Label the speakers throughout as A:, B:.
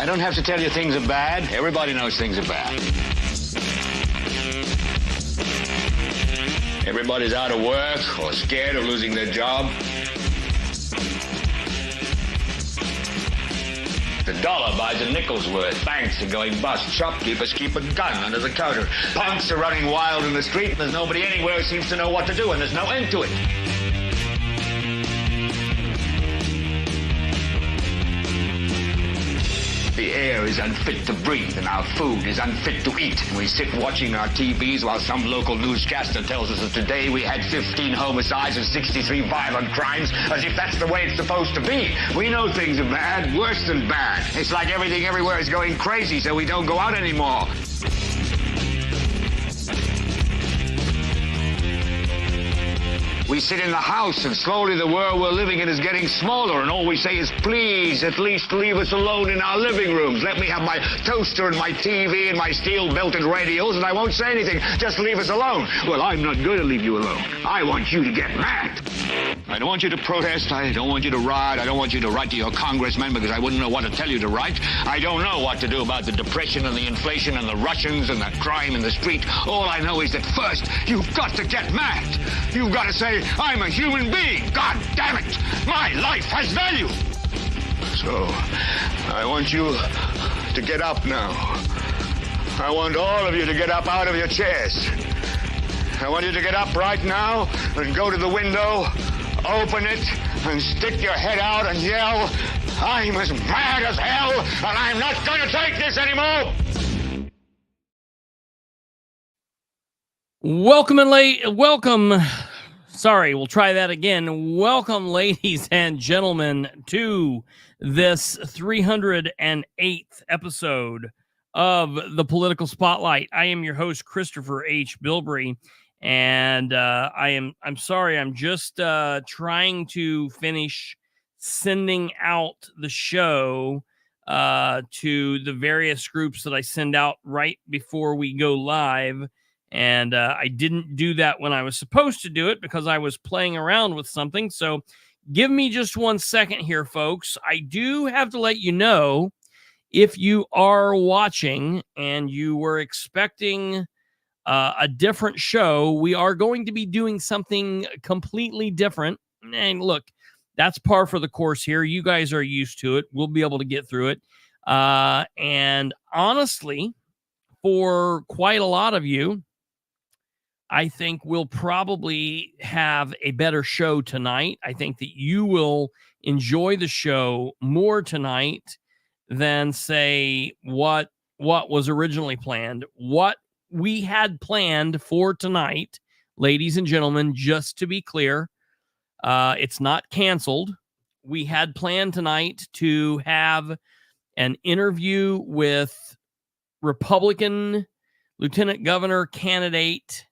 A: don't have to tell you things are bad. Everybody knows things are bad. Everybody's out of work or scared of losing their job. The dollar buys a nickel's worth. Banks are going bust. Shopkeepers keep a gun under the counter. Punks are running wild in the street, and there's nobody anywhere who seems to know what to do, and there's no end to it. The air is unfit to breathe, and our food is unfit to eat. And we sit watching our TVs while some local newscaster tells us that today we had 15 homicides and 63 violent crimes, as if that's the way it's supposed to be. We know things are bad, worse than bad. It's like everything everywhere is going crazy, so we don't go out anymore. We sit in the house, and slowly the world we're living in is getting smaller, and all we say is, please, at least leave us alone in our living rooms. Let me have my toaster and my TV and my steel-belted radios, and I won't say anything. Just leave us alone. Well, I'm not going to leave you alone. I want you to get mad. I don't want you to protest. I don't want you to riot. I don't want you to write to your congressman, because I wouldn't know what to tell you to write. I don't know what to do about the depression and the inflation and the Russians and the crime in the street. All I know is that first, you've got to get mad. You've got to say, I'm a human being. God damn it. My life has value. So, I want you to get up now. I want all of you to get up out of your chairs. I want you to get up right now and go to the window, open it, and stick your head out and yell, I'm as mad as hell, and I'm not going to take this anymore.
B: We'll try that again. Welcome, ladies and gentlemen, to this 308th episode of the Political Spotlight. I am your host, Christopher H. Bilbrey, and I'm sorry, I'm just trying to finish sending out the show to the various groups that I send out right before we go live. And I didn't do that when I was supposed to do it because I was playing around with something. So give me just 1 second here, folks. I do have to let you know, if you are watching and you were expecting a different show, we are going to be doing something completely different. And look, that's par for the course here. You guys are used to it. We'll be able to get through it. And honestly, for quite a lot of you, I think we'll probably have a better show tonight. I think that you will enjoy the show more tonight than, say, what was originally planned. What we had planned for tonight, ladies and gentlemen, just to be clear, it's not canceled. We had planned tonight to have an interview with Republican Lieutenant Governor candidate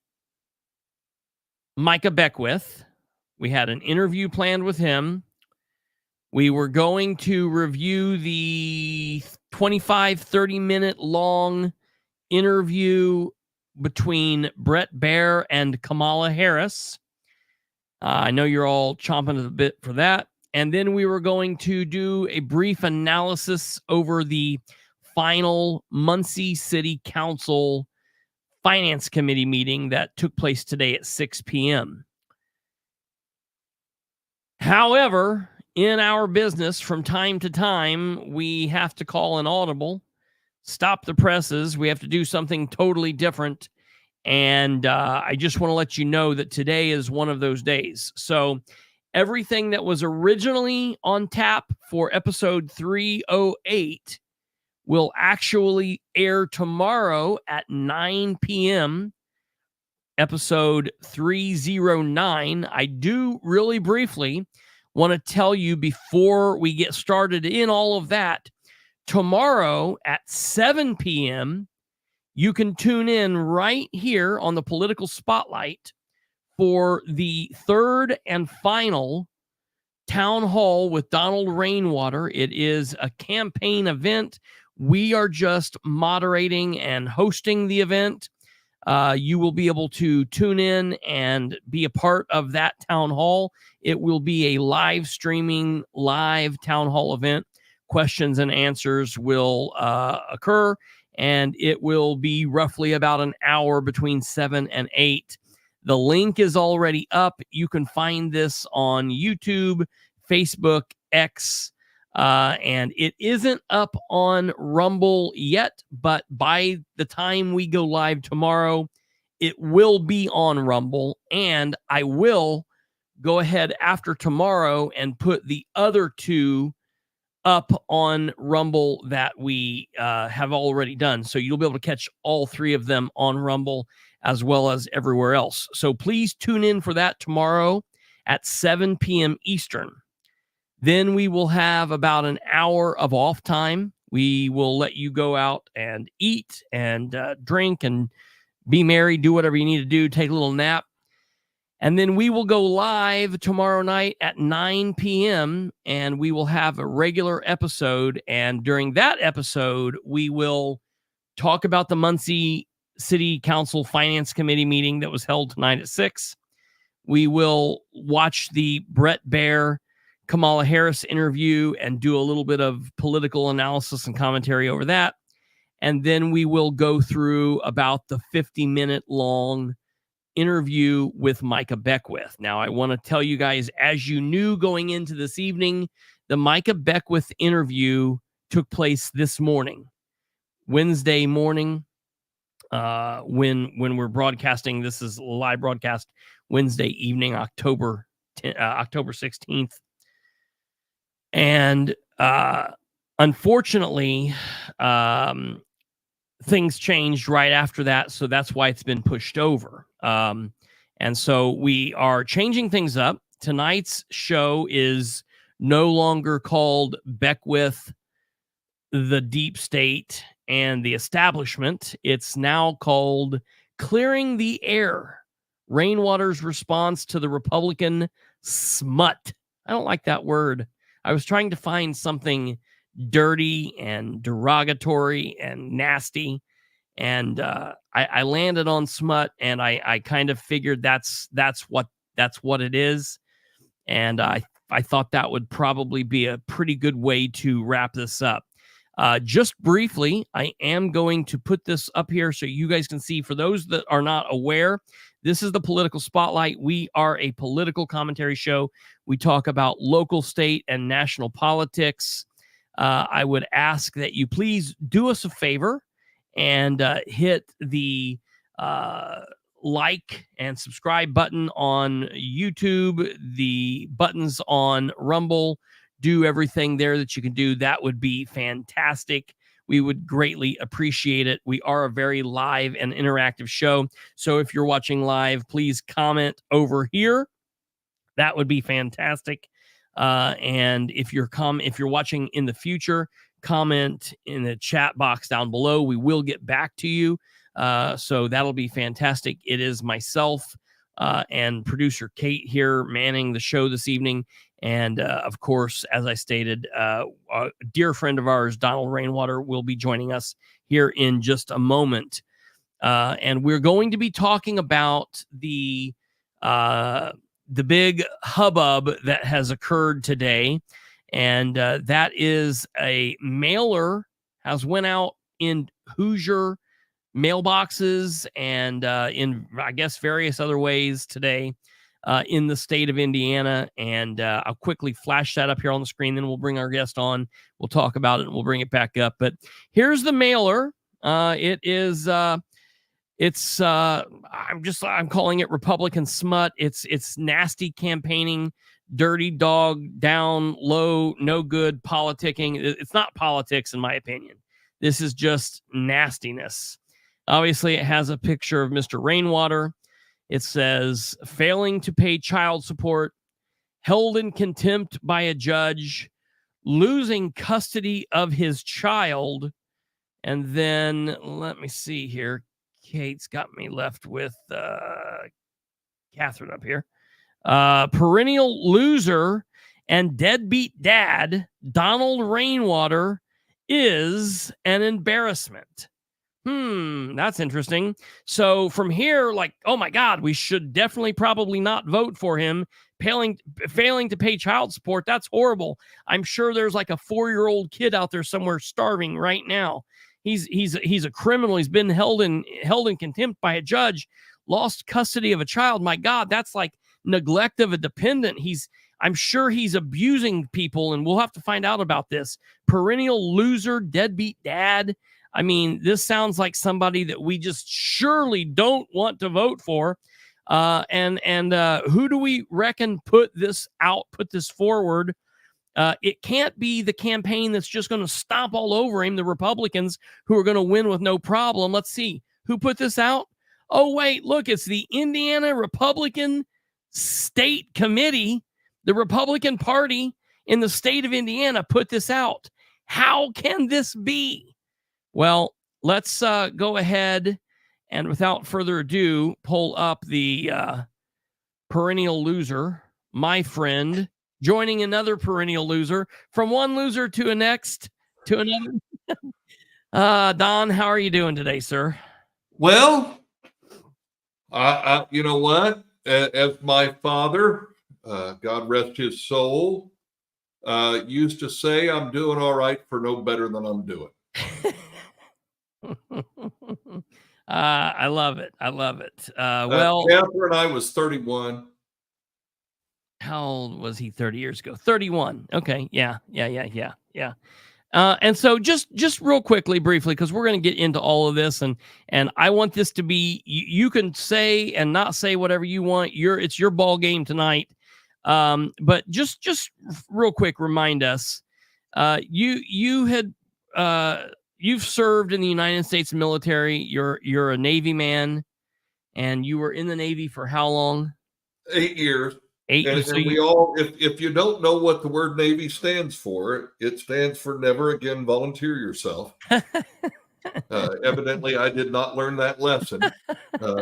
B: Micah Beckwith. We had an interview planned with him. We were going to review the 30-minute long interview between Bret Baier and Kamala Harris. I know you're all chomping at the bit for that. And then we were going to do a brief analysis over the final Muncie City Council Finance Committee meeting that took place today at 6 p.m. However, in our business, from time to time, we have to call an audible, stop the presses. We have to do something totally different. And I just want to let you know that today is one of those days. So everything that was originally on tap for episode 308 will actually air tomorrow at 9 p.m., episode 309. I do really briefly want to tell you before we get started in all of that, tomorrow at 7 p.m., you can tune in right here on the Political Spotlight for the third and final town hall with Donald Rainwater. It is a campaign event. We are just moderating and hosting the event. You will be able to tune in and be a part of that town hall. It will be a live streaming, live town hall event questions and answers will occur, and it will be roughly about an hour between 7 and 8. The link is already up. You can find this on YouTube, Facebook, X, and it isn't up on Rumble yet, but by the time we go live tomorrow, it will be on Rumble, and I will go ahead after tomorrow and put the other two up on Rumble that we have already done. So you'll be able to catch all three of them on Rumble as well as everywhere else. So please tune in for that tomorrow at 7 p.m. Eastern. Then we will have about an hour of off time. We will let you go out and eat and drink and be merry, do whatever you need to do, take a little nap. And then we will go live tomorrow night at 9 p.m. and we will have a regular episode. And during that episode, we will talk about the Muncie City Council Finance Committee meeting that was held tonight at 6. We will watch the Bret Baier Kamala Harris interview and do a little bit of political analysis and commentary over that. And then we will go through about the 50-minute long interview with Micah Beckwith. Now, I want to tell you guys, as you knew going into this evening, the Micah Beckwith interview took place this morning, Wednesday morning, when we're broadcasting. This is a live broadcast Wednesday evening, October 16th. And unfortunately, things changed right after that, so that's why it's been pushed over. And so we are changing things up. Tonight's show is no longer called Beckwith, the Deep State, and the Establishment. It's now called Clearing the Air, Rainwater's Response to the Republican Smut. I don't like that word. I was trying to find something dirty and derogatory and nasty, and I landed on smut, and I kind of figured that's what it is, and I thought that would probably be a pretty good way to wrap this up. Just briefly, I am going to put this up here so you guys can see. For those that are not aware, this is the Political Spotlight. We are a political commentary show. We talk about local, state, and national politics. I would ask that you please do us a favor and hit the like and subscribe button on YouTube, the buttons on Rumble. Do everything there that you can do. That would be fantastic. We would greatly appreciate it. We are a very live and interactive show. So if you're watching live, please comment over here. That would be fantastic. And if you're watching in the future, comment in the chat box down below. We will get back to you. So that'll be fantastic. It is myself and producer Kate here manning the show this evening. And of course, as I stated, a dear friend of ours, Donald Rainwater, will be joining us here in just a moment. And we're going to be talking about the big hubbub that has occurred today. And that is a mailer has went out in Hoosier mailboxes and in, I guess, various other ways today in the state of Indiana. And I'll quickly flash that up here on the screen. Then we'll bring our guest on. We'll talk about it and we'll bring it back up. But here's the mailer. I'm calling it Republican smut. It's nasty campaigning, dirty dog, down low, no good politicking. It's not politics, in my opinion. This is just nastiness. Obviously, it has a picture of Mr. Rainwater. It says, failing to pay child support, held in contempt by a judge, losing custody of his child. And then, let me see here. Kate's got me left with Catherine up here. Perennial loser and deadbeat dad, Donald Rainwater, is an embarrassment. That's interesting. So from here, like, oh my God, we should definitely probably not vote for him. Failing to pay child support, that's horrible. I'm sure there's like a 4-year-old kid out there somewhere starving right now. He's a criminal. He's been held in contempt by a judge. Lost custody of a child. My God, that's like neglect of a dependent. I'm sure he's abusing people, and we'll have to find out about this. Perennial loser, deadbeat dad. I mean, this sounds like somebody that we just surely don't want to vote for. And who do we reckon put this forward? It can't be the campaign that's just going to stomp all over him, the Republicans who are going to win with no problem. Let's see. Who put this out? Oh, wait, look, it's the Indiana Republican State Committee. The Republican Party in the state of Indiana put this out. How can this be? Well, let's go ahead and without further ado, pull up the perennial loser, my friend, joining another perennial loser, from one loser to another. Don, how are you doing today, sir?
C: Well, you know what? As my father, God rest his soul, used to say, I'm doing all right for no better than I'm doing.
B: I love it.
C: Well, Catherine, I was 31.
B: How old was he 30 years ago? 31. Okay. Yeah. And so just real quickly, briefly, because we're going to get into all of this, and I want this to be, you can say and not say whatever you want. It's your ball game tonight. But just real quick, remind us, you've served in the United States military. You're a Navy man, and you were in the Navy for how long?
C: 8 years.
B: 8 years.
C: And we all, if you don't know what the word Navy stands for, it stands for never again volunteer yourself. Evidently, I did not learn that lesson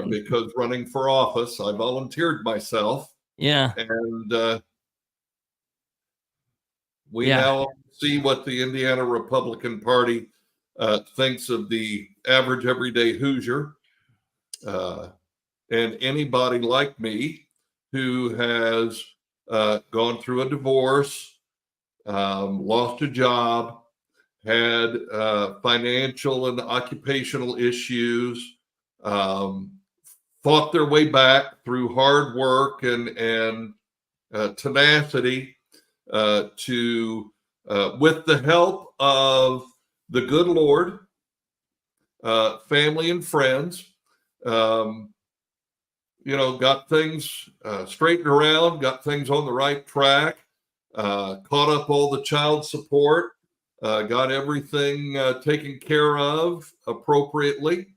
C: because running for office, I volunteered myself.
B: Yeah.
C: And we now see what the Indiana Republican Party thinks of the average everyday Hoosier. And anybody like me who has gone through a divorce, lost a job, had financial and occupational issues, fought their way back through hard work and tenacity to, with the help of the good Lord, family and friends, got things straightened around, got things on the right track, caught up all the child support, got everything taken care of appropriately.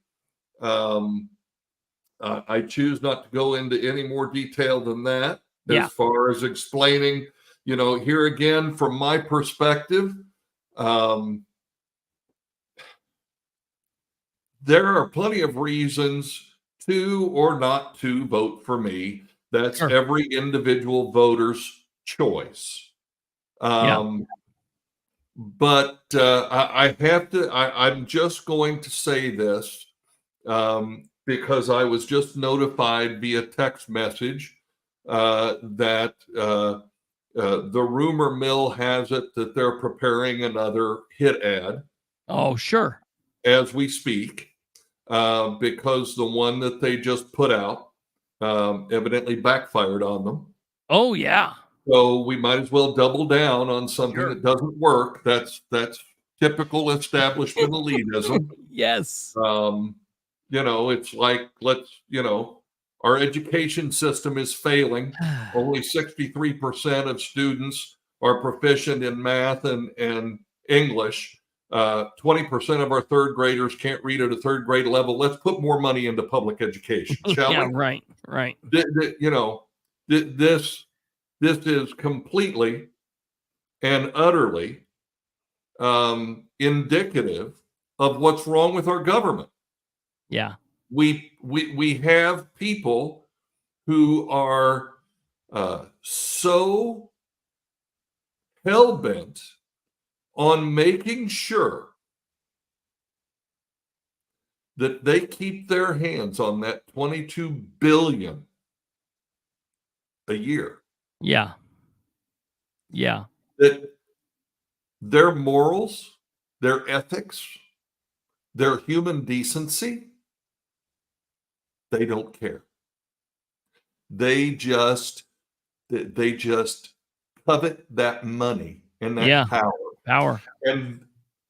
C: I choose not to go into any more detail than that as far as explaining, here again, from my perspective, there are plenty of reasons to or not to vote for me. That's every individual voter's choice. But I'm just going to say this because I was just notified via text message that the rumor mill has it that they're preparing another hit ad.
B: Oh, sure.
C: As we speak. Because the one that they just put out evidently backfired on them.
B: Oh, yeah.
C: So we might as well double down on something that doesn't work. That's typical establishment elitism.
B: Yes.
C: It's like, our education system is failing. Only 63% of students are proficient in math and English. 20% of our third graders can't read at a third grade level. Let's put more money into public education, shall we?
B: Right.
C: This is completely and utterly indicative of what's wrong with our government.
B: Yeah.
C: We have people who are so hell-bent on making sure that they keep their hands on that $22 billion a year.
B: Yeah. Yeah.
C: That their morals, their ethics, their human decency, they don't care. They just covet that money and that
B: Power.
C: And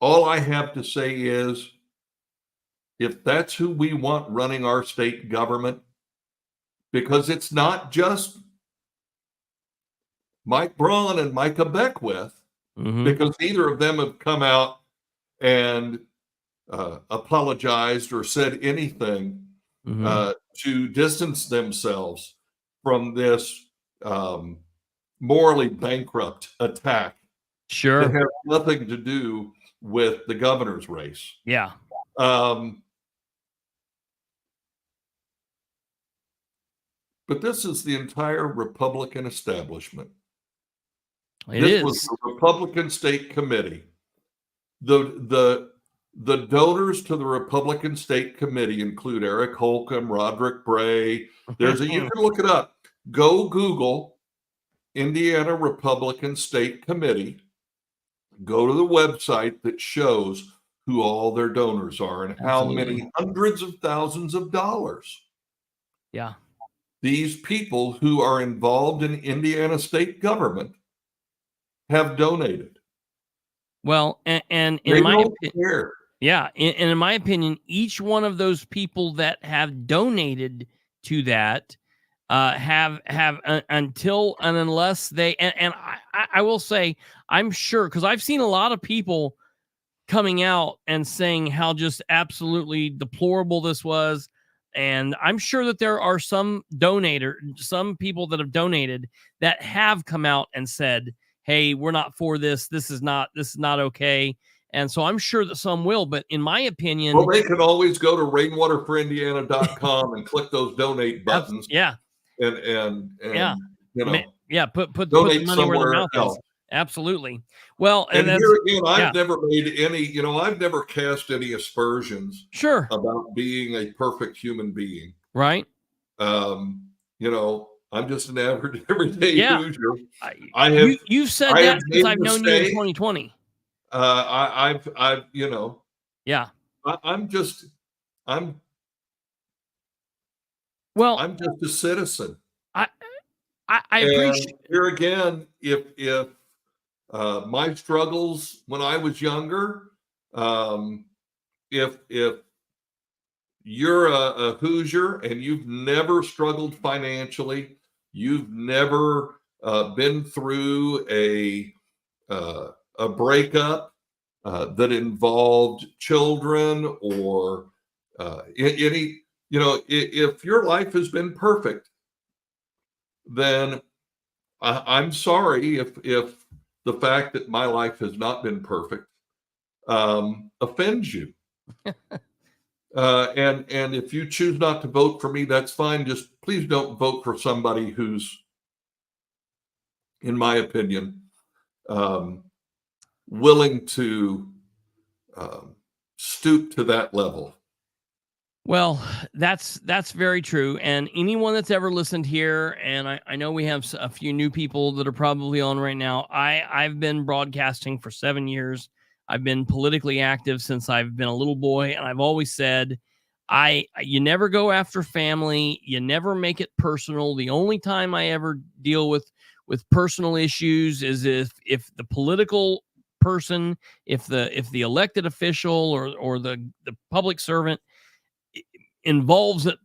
C: all I have to say is, if that's who we want running our state government, because it's not just Mike Braun and Micah Beckwith, because neither of them have come out and apologized or said anything to distance themselves from this morally bankrupt attack that has nothing to do with the governor's race.
B: Yeah.
C: But this is the entire Republican establishment.
B: This
C: was the Republican State Committee. The donors to the Republican State Committee include Eric Holcomb, Roderick Bray. You can look it up. Go Google Indiana Republican State Committee. Go to the website that shows who all their donors are and how many hundreds of thousands of dollars.
B: Yeah.
C: These people who are involved in Indiana state government have donated.
B: Well, and in my opinion, and in my opinion, each one of those people that have donated to that have until and unless they and I will say, I'm sure, because I've seen a lot of people coming out and saying how just absolutely deplorable this was. And I'm sure that there are some people that have donated that have come out and said, hey, we're not for this. This is not okay. And so I'm sure that some will, but in my opinion,
C: well, they can always go to rainwaterforindiana.com and click those donate buttons.
B: Yeah.
C: And
B: put
C: donate
B: the money where their mouth
C: else.
B: is. Absolutely. Well,
C: and here again, I've never made any, I've never cast any aspersions about being a perfect human being.
B: Right.
C: I'm just an average everyday Hoosier.
B: You've said that since I've known you in 2020.
C: I'm just a citizen.
B: I appreciate
C: here again, if my struggles when I was younger, if you're a Hoosier and you've never struggled financially, you've never been through a breakup that involved children or any, if your life has been perfect, then I'm sorry if the fact that my life has not been perfect offends you. And if you choose not to vote for me, that's fine. Just please don't vote for somebody who's, in my opinion, willing to stoop to that level.
B: Well, that's very true. And anyone that's ever listened here, and I know we have a few new people that are probably on right now. I've been broadcasting for 7 years. I've been politically active since I've been a little boy, and I've always said, you never go after family. You never make it personal. The only time I ever deal with personal issues is if the political person, if the elected official or the public servant involves it,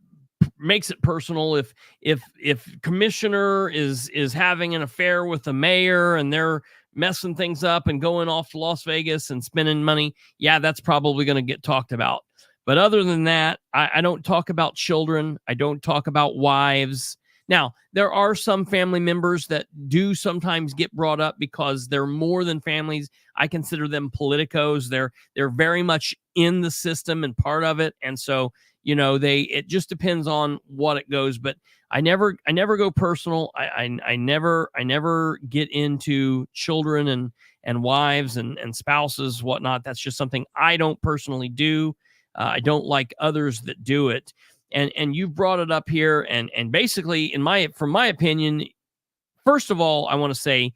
B: makes it personal. If commissioner is having an affair with the mayor and they're messing things up and going off to Las Vegas and spending money, that's probably going to get talked about. But other than that, I don't talk about children. I don't talk about wives. Now, there are some family members that do sometimes get brought up because they're more than families. I consider them politicos. They're very much in the system and part of it. And so, it just depends on what it goes. But I never go personal. I never get into children and wives and spouses, whatnot. That's just something I don't personally do. I don't like others that do it. And you brought it up here, and basically, from my opinion, first of all, I want to say,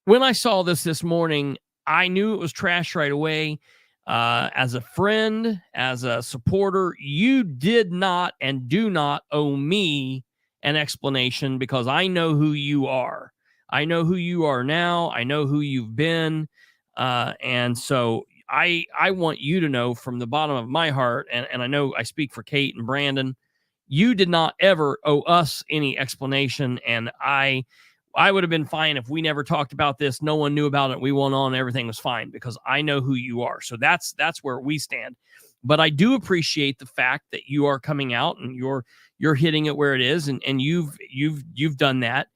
B: when I saw this morning, I knew it was trash right away. As a friend, as a supporter, you did not and do not owe me an explanation, because I know who you are. I know who you are now. I know who you've been. And so I want you to know from the bottom of my heart, and I know I speak for Kate and Brandon, you did not ever owe us any explanation. And I would have been fine if we never talked about this. No one knew about it. We went on. Everything was fine, because I know who you are. So that's where we stand. But I do appreciate the fact that you are coming out and you're hitting it where it is, and you've done that.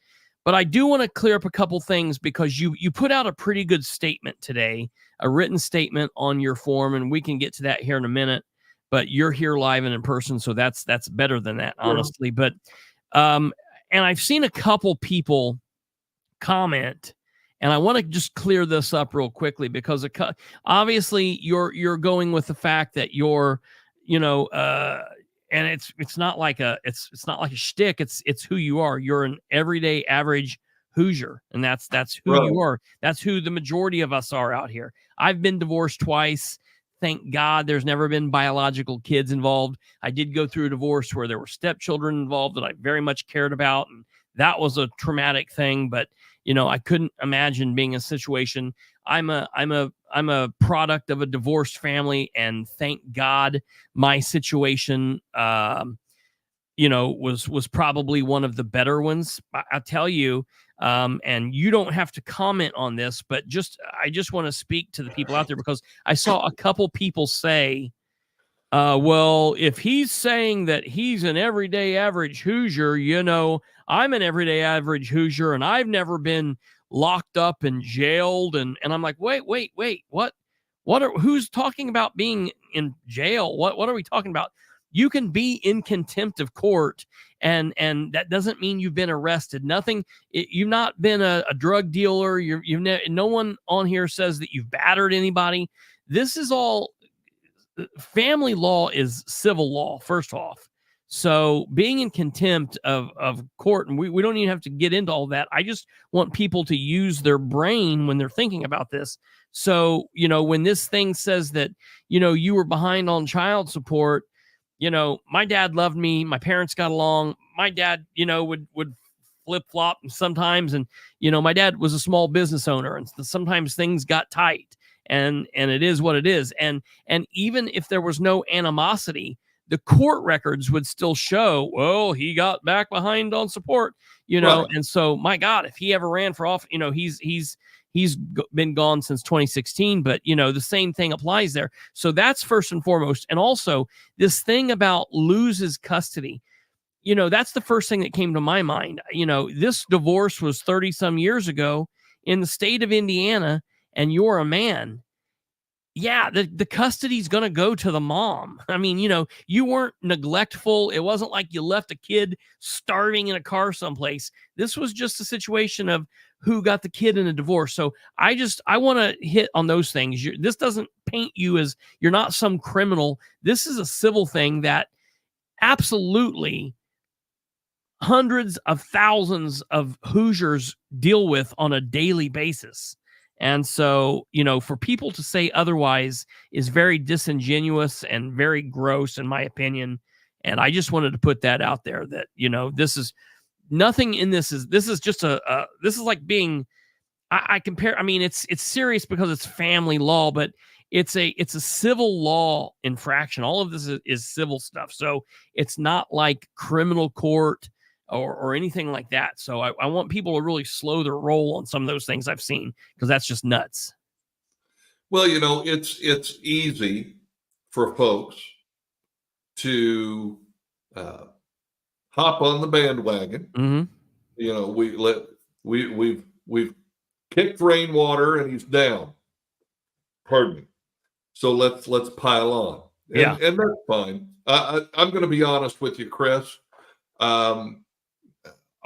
B: But I do want to clear up a couple things, because you put out a pretty good statement today, a written statement on your form, and we can get to that here in a minute. But you're here live and in person, so that's better than that, honestly. But and I've seen a couple people comment, and I want to just clear this up real quickly, because obviously you're going with the fact that you're, and it's not like a shtick. It's who you are. You're an everyday average Hoosier, and that's who you are. That's who the majority of us are out here. I've been divorced twice. Thank God there's never been biological kids involved. I did go through a divorce where there were stepchildren involved that I very much cared about, and that was a traumatic thing. But I couldn't imagine being in a situation. I'm a product of a divorced family, and thank God my situation, was probably one of the better ones. I'll tell you, and you don't have to comment on this, but I just want to speak to the people out there, because I saw a couple people say, well, if he's saying that he's an everyday average Hoosier, I'm an everyday average Hoosier, and I've never been locked up and jailed. And I'm like, wait, what? Who's talking about being in jail? What are we talking about? You can be in contempt of court, and that doesn't mean you've been arrested. You've not been a drug dealer. No one on here says that you've battered anybody. This is all family law is civil law, first off. So being in contempt of court, and we don't even have to get into all that. I just want people to use their brain when they're thinking about this. So, when this thing says that, you were behind on child support, my dad loved me. My parents got along. My dad, would flip-flop sometimes. And, my dad was a small business owner, and sometimes things got tight, and it is what it is. And even if there was no animosity, the court records would still show, well, he got back behind on support, right. And so, my God, if he ever ran for office, he's been gone since 2016, but the same thing applies there. So that's first and foremost. And also this thing about loses custody, that's the first thing that came to my mind. This divorce was 30 some years ago in the state of Indiana, and you're a man. Yeah, the custody's going to go to the mom. I mean, you weren't neglectful. It wasn't like you left a kid starving in a car someplace. This was just a situation of who got the kid in a divorce. So I want to hit on those things. This doesn't paint you as you're not some criminal. This is a civil thing that absolutely hundreds of thousands of Hoosiers deal with on a daily basis. And so, for people to say otherwise is very disingenuous and very gross, in my opinion. And I just wanted to put that out there that, this is nothing in this is just this is like being, I compare, I mean, it's serious because it's family law, but it's a civil law infraction. All of this is civil stuff. So it's not like criminal court or anything like that. So I want people to really slow their roll on some of those things I've seen, because that's just nuts.
C: Well, it's easy for folks to hop on the bandwagon.
B: Mm-hmm.
C: We've kicked Rainwater and he's down. Pardon me. So let's pile on. And that's fine. I'm going to be honest with you, Chris.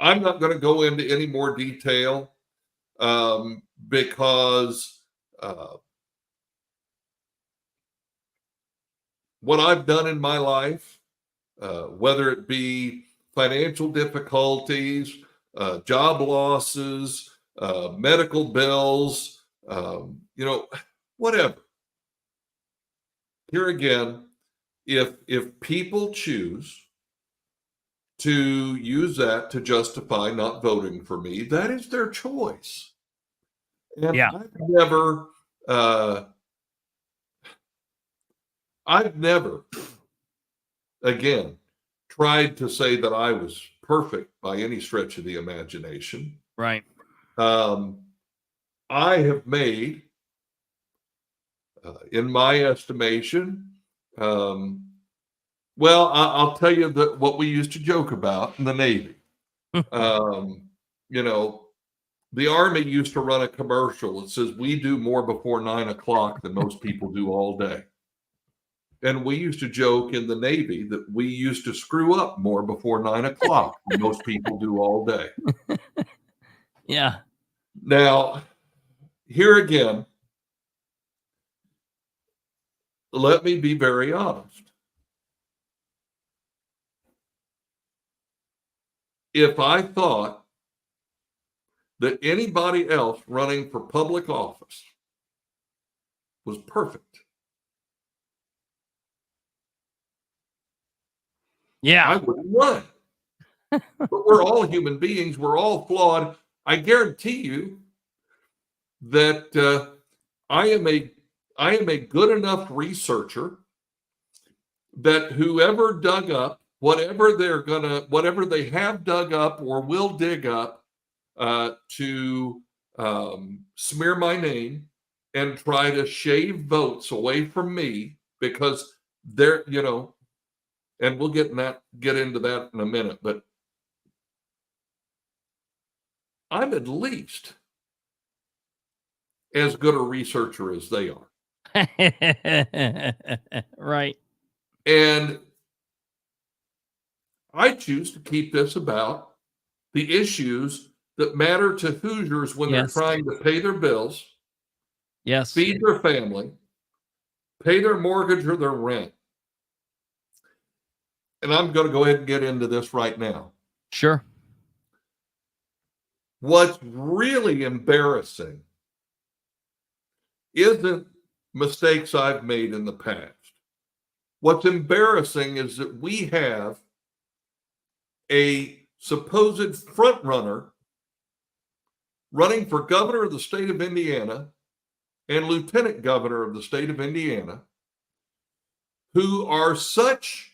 C: I'm not going to go into any more detail because what I've done in my life, whether it be financial difficulties, job losses, medical bills, whatever. Here again, if people choose to use that to justify not voting for me, that is their choice. And
B: Yeah.
C: I've never, again, tried to say that I was perfect by any stretch of the imagination.
B: Right.
C: I have made, in my estimation, I'll tell you what we used to joke about in the Navy. The Army used to run a commercial that says, we do more before 9 o'clock than most people do all day. And we used to joke in the Navy that we used to screw up more before 9 o'clock than most people do all day.
B: Yeah.
C: Now, here again, let me be very honest. If I thought that anybody else running for public office was perfect, I wouldn't run. But we're all human beings. We're all flawed. I guarantee you that I am a good enough researcher that whoever dug up whatever they have dug up or will dig up to smear my name and try to shave votes away from me because they're, and we'll get into that in a minute, but I'm at least as good a researcher as they are.
B: Right.
C: And I choose to keep this about the issues that matter to Hoosiers when they're trying to pay their bills, feed their family, pay their mortgage or their rent. And I'm going to go ahead and get into this right now.
B: Sure.
C: What's really embarrassing isn't mistakes I've made in the past. What's embarrassing is that we have a supposed front runner running for governor of the state of Indiana and lieutenant governor of the state of Indiana who are such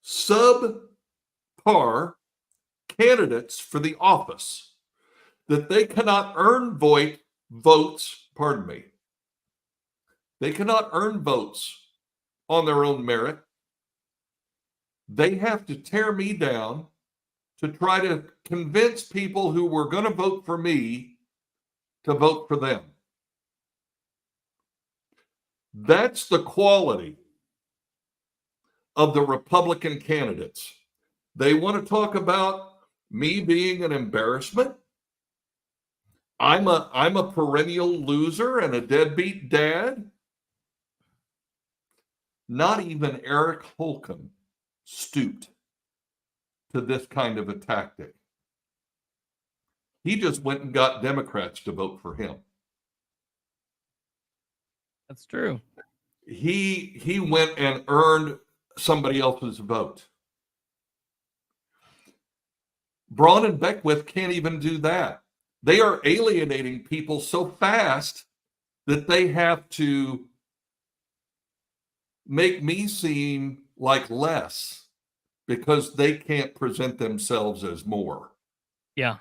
C: subpar candidates for the office that they cannot earn votes. They cannot earn votes on their own merit. They have to tear me down to try to convince people who were going to vote for me to vote for them. That's the quality of the Republican candidates. They want to talk about me being an embarrassment. I'm a perennial loser and a deadbeat dad. Not even Eric Holcomb stooped to this kind of a tactic. He just went and got Democrats to vote for him.
B: That's true.
C: He went and earned somebody else's vote. Braun and Beckwith can't even do that. They are alienating people so fast that they have to make me seem like less because they can't present themselves as more.
B: Yeah.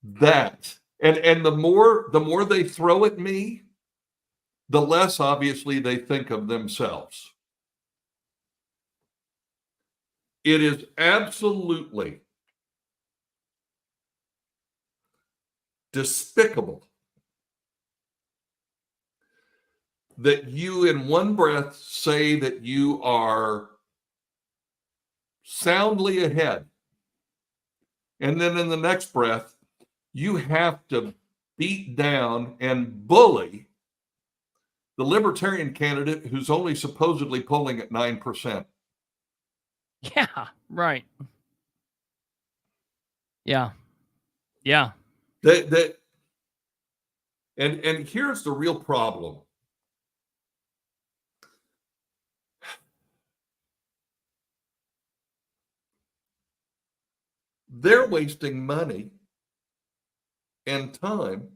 C: That and the more they throw at me, the less obviously they think of themselves. It is absolutely despicable that you in one breath say that you are soundly ahead, and then in the next breath you have to beat down and bully the Libertarian candidate who's only supposedly polling at 9%.
B: Yeah, right. Yeah. Yeah.
C: And here's the real problem. They're wasting money and time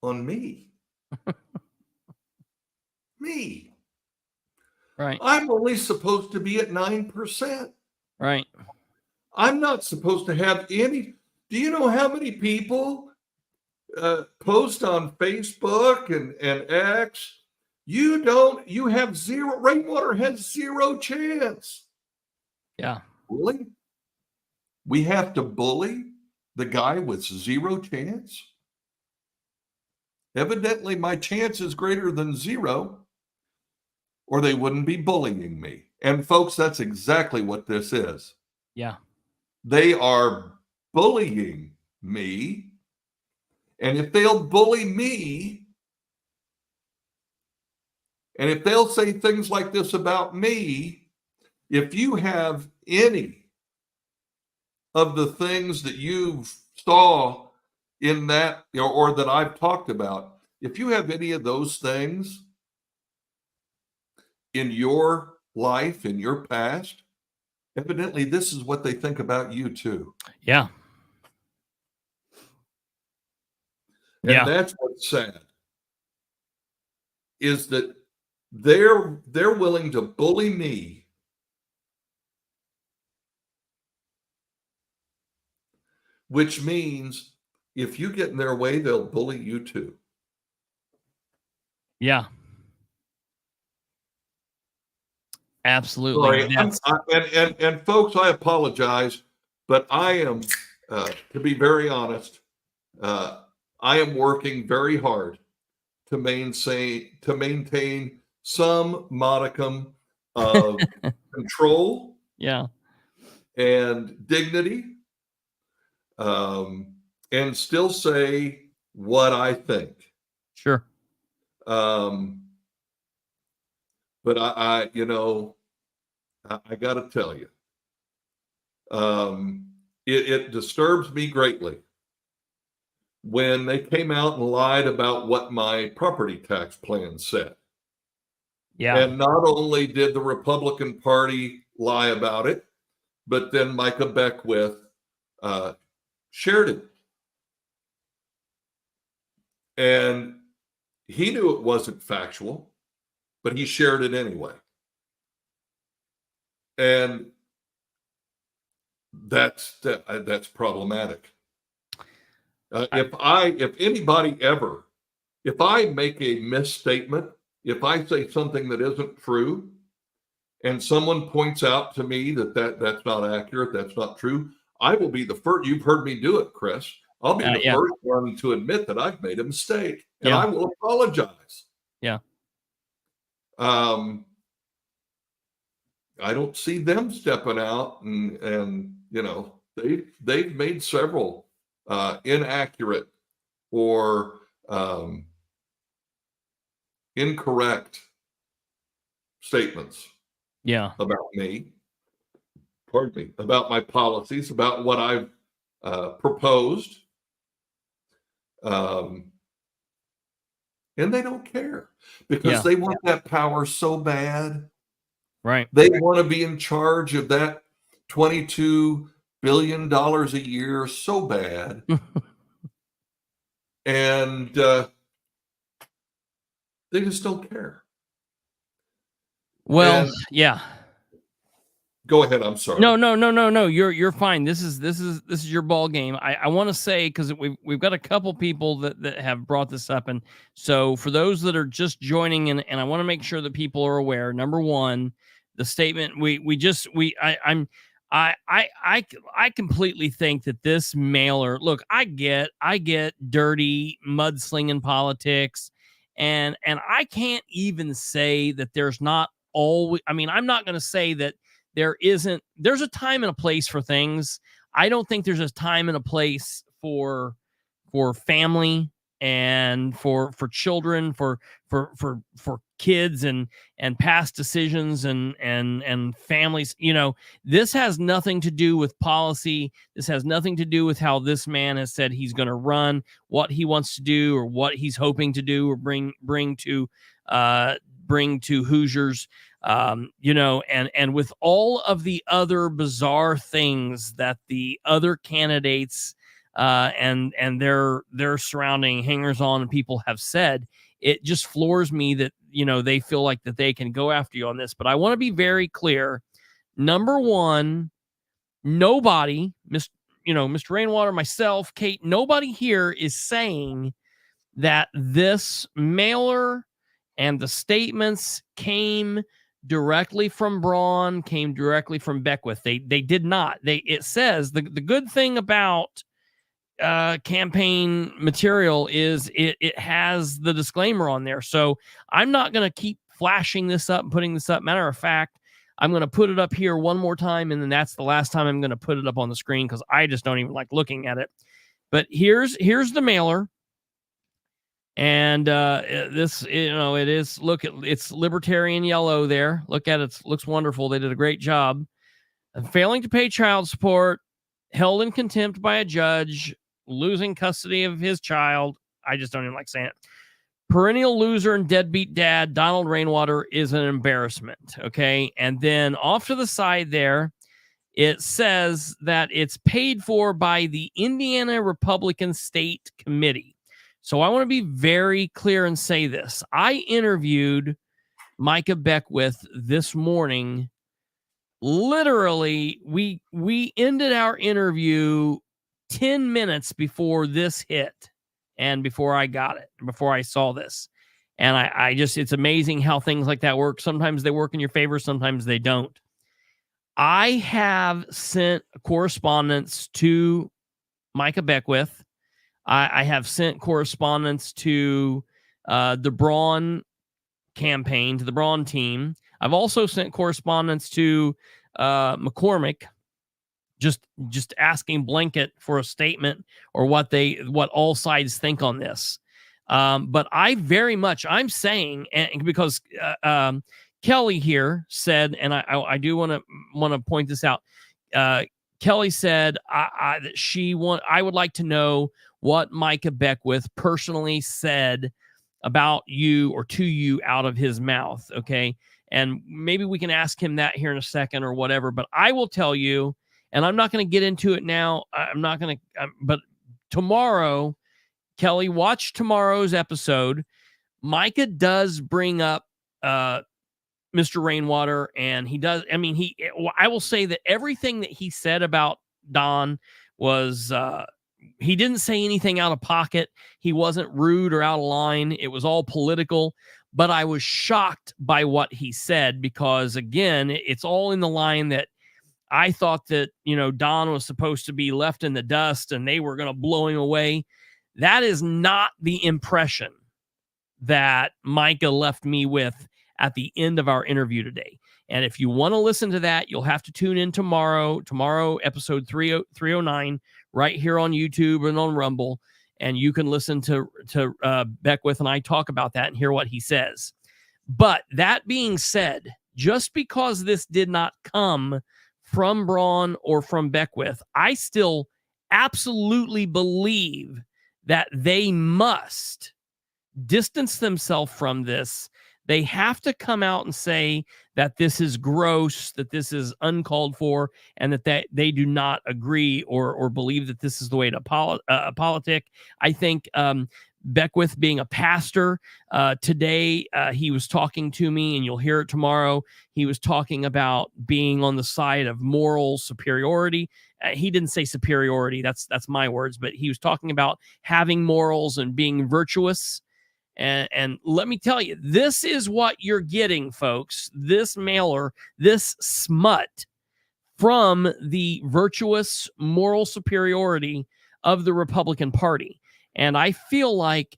C: on me. Me.
B: Right.
C: I'm only supposed to be at 9%.
B: Right.
C: I'm not supposed to have any. Do you know how many people post on Facebook and X? You have zero. Rainwater has zero chance.
B: Yeah.
C: Really? We have to bully the guy with zero chance? Evidently, my chance is greater than zero, or they wouldn't be bullying me. And folks, that's exactly what this is.
B: Yeah.
C: They are bullying me. And if they'll bully me, and if they'll say things like this about me, if you have any of the things that you saw in that, or that I've talked about, if you have any of those things in your life, in your past, evidently this is what they think about you too.
B: Yeah.
C: And that's what's sad, is that they're willing to bully me, which means if you get in their way, they'll bully you too.
B: Yeah. Absolutely.
C: Sorry, and folks, I apologize, but I am, to be very honest, I am working very hard to maintain some modicum of control,
B: yeah,
C: and dignity, and still say what I think.
B: Sure.
C: But I got to tell you, it disturbs me greatly when they came out and lied about what my property tax plan said.
B: Yeah.
C: And not only did the Republican Party lie about it, but then Micah Beckwith shared it. And he knew it wasn't factual, but he shared it anyway. And that's problematic. If I make a misstatement, if I say something that isn't true, and someone points out to me that's not accurate, that's not true, I will be the first. You've heard me do it, Chris. I'll be the first one to admit that I've made a mistake, and I will apologize.
B: Yeah.
C: I don't see them stepping out and they've made several inaccurate or incorrect statements.
B: Yeah.
C: About me. Pardon me. About my policies, about what I've proposed. And they don't care because they want that power so bad.
B: Right.
C: They want to be in charge of that $22 billion a year so bad. And they just don't care.
B: Well, yeah.
C: Go ahead. I'm sorry.
B: No. You're fine. This is your ball game. I want to say, because we've got a couple people that have brought this up, and so for those that are just joining in, and I want to make sure that people are aware. Number one, the statement I completely think that this mailer. Look, I get dirty mudslinging politics, and I can't even say that there's not always. I mean, I'm not going to say that there's a time and a place for things. I don't think there's a time and a place for family and for children, for kids and past decisions and families. You know, this has nothing to do with policy. This has nothing to do with how this man has said he's going to run, what he wants to do, or what he's hoping to do, or bring to Hoosiers. You know, and with all of the other bizarre things that the other candidates and their surrounding hangers-on people have said, it just floors me that, you know, they feel like that they can go after you on this. But I want to be very clear. Number one, nobody, Mr. Rainwater, myself, Kate, nobody here is saying that this mailer and the statements came directly from Braun, came directly from Beckwith. They did not. It says the good thing about campaign material is it has the disclaimer on there. So I'm not going to keep flashing this up and putting this up. Matter of fact, I'm going to put it up here one more time, and then that's the last time I'm going to put it up on the screen because I just don't even like looking at it. But here's the mailer. And this, you know, it is, look, it's Libertarian yellow there. Look at it. It looks wonderful. They did a great job. Failing to pay child support, held in contempt by a judge, losing custody of his child. I just don't even like saying it. Perennial loser and deadbeat dad, Donald Rainwater, is an embarrassment. Okay. And then off to the side there, it says that it's paid for by the Indiana Republican State Committee. So I want to be very clear and say this. I interviewed Micah Beckwith this morning. Literally, we ended our interview 10 minutes before this hit and before I got it, before I saw this. And I just, it's amazing how things like that work. Sometimes they work in your favor, sometimes they don't. I have sent correspondence to Micah Beckwith. I have sent correspondence to the Braun campaign, to the Braun team. I've also sent correspondence to McCormick, just asking blanket for a statement or what all sides think on this. But I'm saying, and because Kelly here said, and I do want to point this out. Kelly said that I would like to know what Micah Beckwith personally said about you or to you out of his mouth. Okay. And maybe we can ask him that here in a second or whatever, but I will tell you, and I'm not going to get into it now. But tomorrow, Kelly, watch tomorrow's episode. Micah does bring up, Mr. Rainwater, and he does. I mean, I will say that everything that he said about Don was, he didn't say anything out of pocket. He wasn't rude or out of line. It was all political, but I was shocked by what he said because, again, it's all in the line that I thought that, you know, Don was supposed to be left in the dust and they were going to blow him away. That is not the impression that Micah left me with at the end of our interview today. And if you want to listen to that, you'll have to tune in tomorrow, episode 309, right here on YouTube and on Rumble. And you can listen to Beckwith and I talk about that and hear what he says. But that being said, just because this did not come from Braun or from Beckwith, I still absolutely believe that they must distance themselves from this. They have to come out and say that this is gross, that this is uncalled for, and that they do not agree or believe that this is the way to politic. I think Beckwith, being a pastor, today he was talking to me, and you'll hear it tomorrow. He was talking about being on the side of moral superiority. He didn't say superiority. That's my words, but he was talking about having morals and being virtuous. And let me tell you, this is what you're getting, folks. This mailer, this smut from the virtuous moral superiority of the Republican Party. And I feel like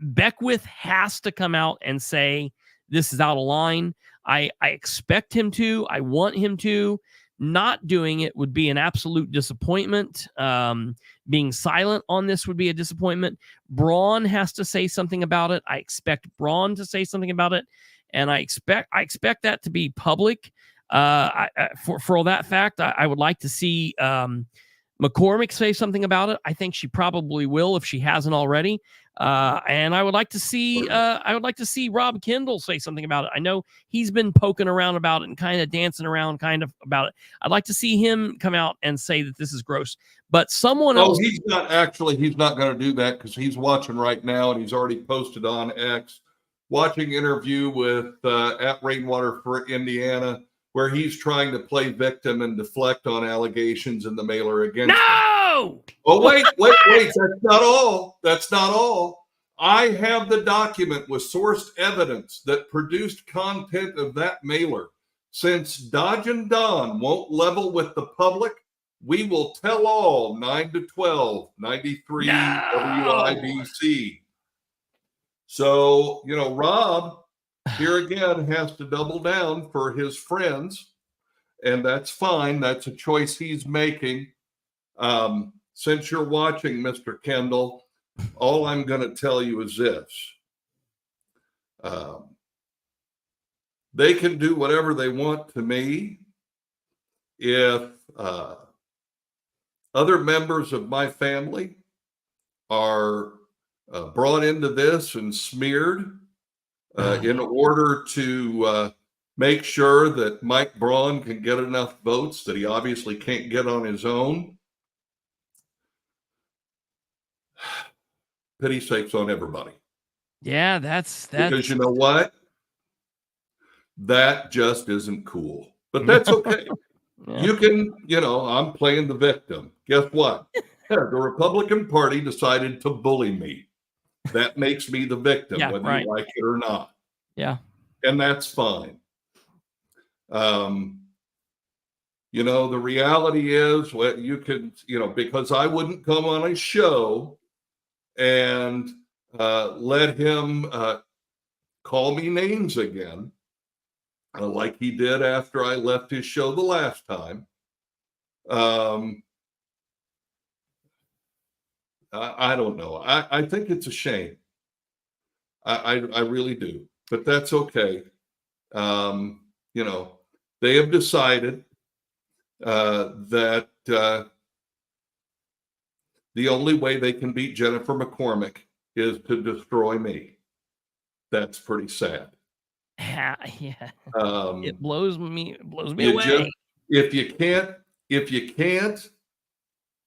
B: Beckwith has to come out and say this is out of line. I expect him to. I want him to. Not doing it would be an absolute disappointment. Being silent on this would be a disappointment. Braun has to say something about it. I expect Braun to say something about it, and I expect that to be public. For all that fact, I would like to see McCormick say something about it. I think she probably will if she hasn't already. And I would like to see Rob Kendall say something about it. I know he's been poking around about it and kind of dancing around kind of about it. I'd like to see him come out and say that this is gross. But someone else.
C: He's not going to do that because he's watching right now and he's already posted on X, watching interview with at Rainwater for Indiana, where he's trying to play victim and deflect on allegations in the mailer against him. Oh, wait. That's not all. That's not all. I have the document with sourced evidence that produced content of that mailer. Since Dodge and Don won't level with the public, we will tell all 9 to 12, 93 WIBC. So, Rob here again has to double down for his friends, and that's fine. That's a choice he's making. Since you're watching, Mr. Kendall, all I'm going to tell you is this. They can do whatever they want to me. If other members of my family are brought into this and smeared in order to make sure that Mike Braun can get enough votes that he obviously can't get on his own, pity sakes on everybody.
B: Yeah, that's
C: because you know what? That just isn't cool. But that's okay.
B: Yeah.
C: You can, I'm playing the victim. Guess what? The Republican Party decided to bully me. That makes me the victim, whether you like it or not.
B: Yeah.
C: And that's fine. The reality is what you can, because I wouldn't come on a show and let him call me names again, like he did after I left his show the last time. I don't know. I think it's a shame. I really do, but that's okay. They have decided that the only way they can beat Jennifer McCormick is to destroy me. That's pretty sad.
B: Yeah. It blows me away.
C: If you can't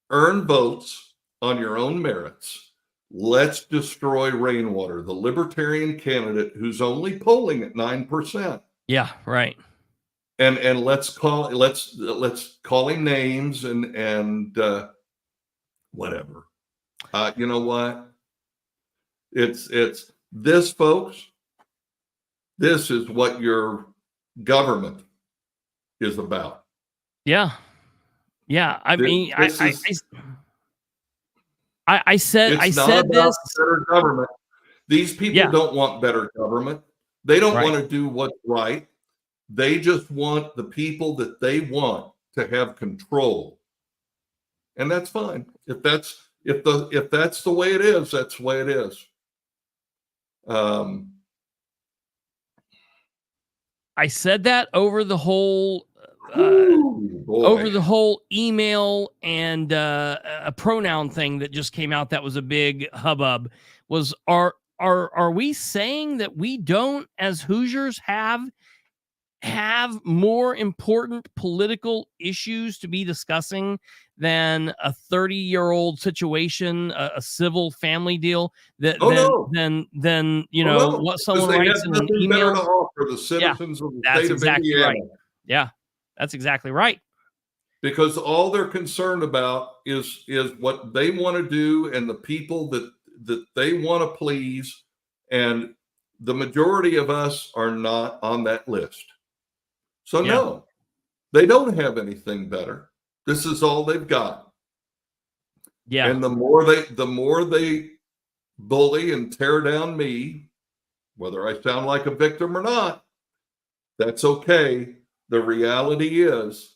C: earn votes on your own merits, let's destroy Rainwater, the Libertarian candidate who's only polling at 9%.
B: Yeah, right.
C: And let's call him names and whatever. You know what? It's this, folks. This is what your government is about.
B: Yeah. I said this.
C: Better government. These people don't want better government. They don't want to do what's right. They just want the people that they want to have control, and that's fine. If that's the way it is, that's the way it is.
B: I said that over the whole email and a pronoun thing that just came out. That was a big hubbub. Was are we saying that we don't, as Hoosiers, have more important political issues to be discussing than a 30-year-old situation, a civil family deal than what someone writes in an email?
C: To offer the citizens of the state of Indiana.
B: Right. Yeah, that's exactly right.
C: Because all they're concerned about is what they want to do and the people that they want to please, and the majority of us are not on that list. So no, they don't have anything better. This is all they've got.
B: Yeah.
C: And the more they bully and tear down me, whether I sound like a victim or not, that's okay. The reality is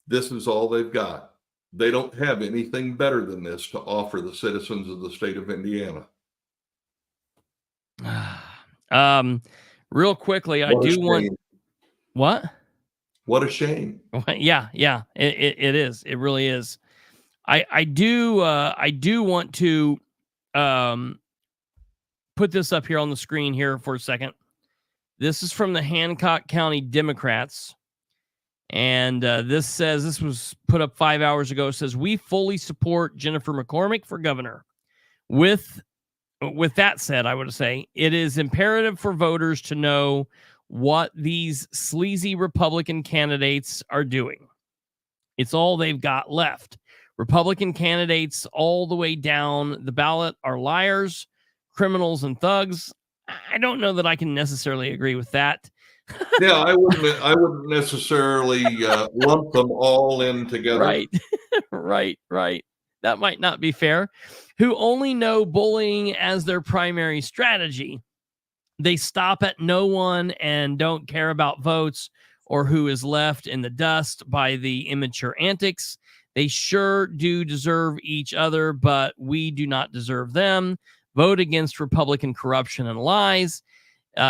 C: This is all they've got. They don't have anything better than this to offer the citizens of the state of Indiana.
B: Real quickly, I
C: What a
B: do want
C: shame.
B: what?
C: What a shame.
B: Yeah, it is. It really is. I do want to put this up here on the screen here for a second. This is from the Hancock County Democrats. And this was put up 5 hours ago. It says, we fully support Jennifer McCormick for governor. With that said, I would say it is imperative for voters to know what these sleazy Republican candidates are doing. It's all they've got left. Republican candidates all the way down the ballot are liars, criminals, and thugs. I don't know that I can necessarily agree with that.
C: Yeah, I wouldn't necessarily lump them all in together.
B: Right. That might not be fair. Who only know bullying as their primary strategy. They stop at no one and don't care about votes or who is left in the dust by the immature antics. They sure do deserve each other, but we do not deserve them. Vote against Republican corruption and lies.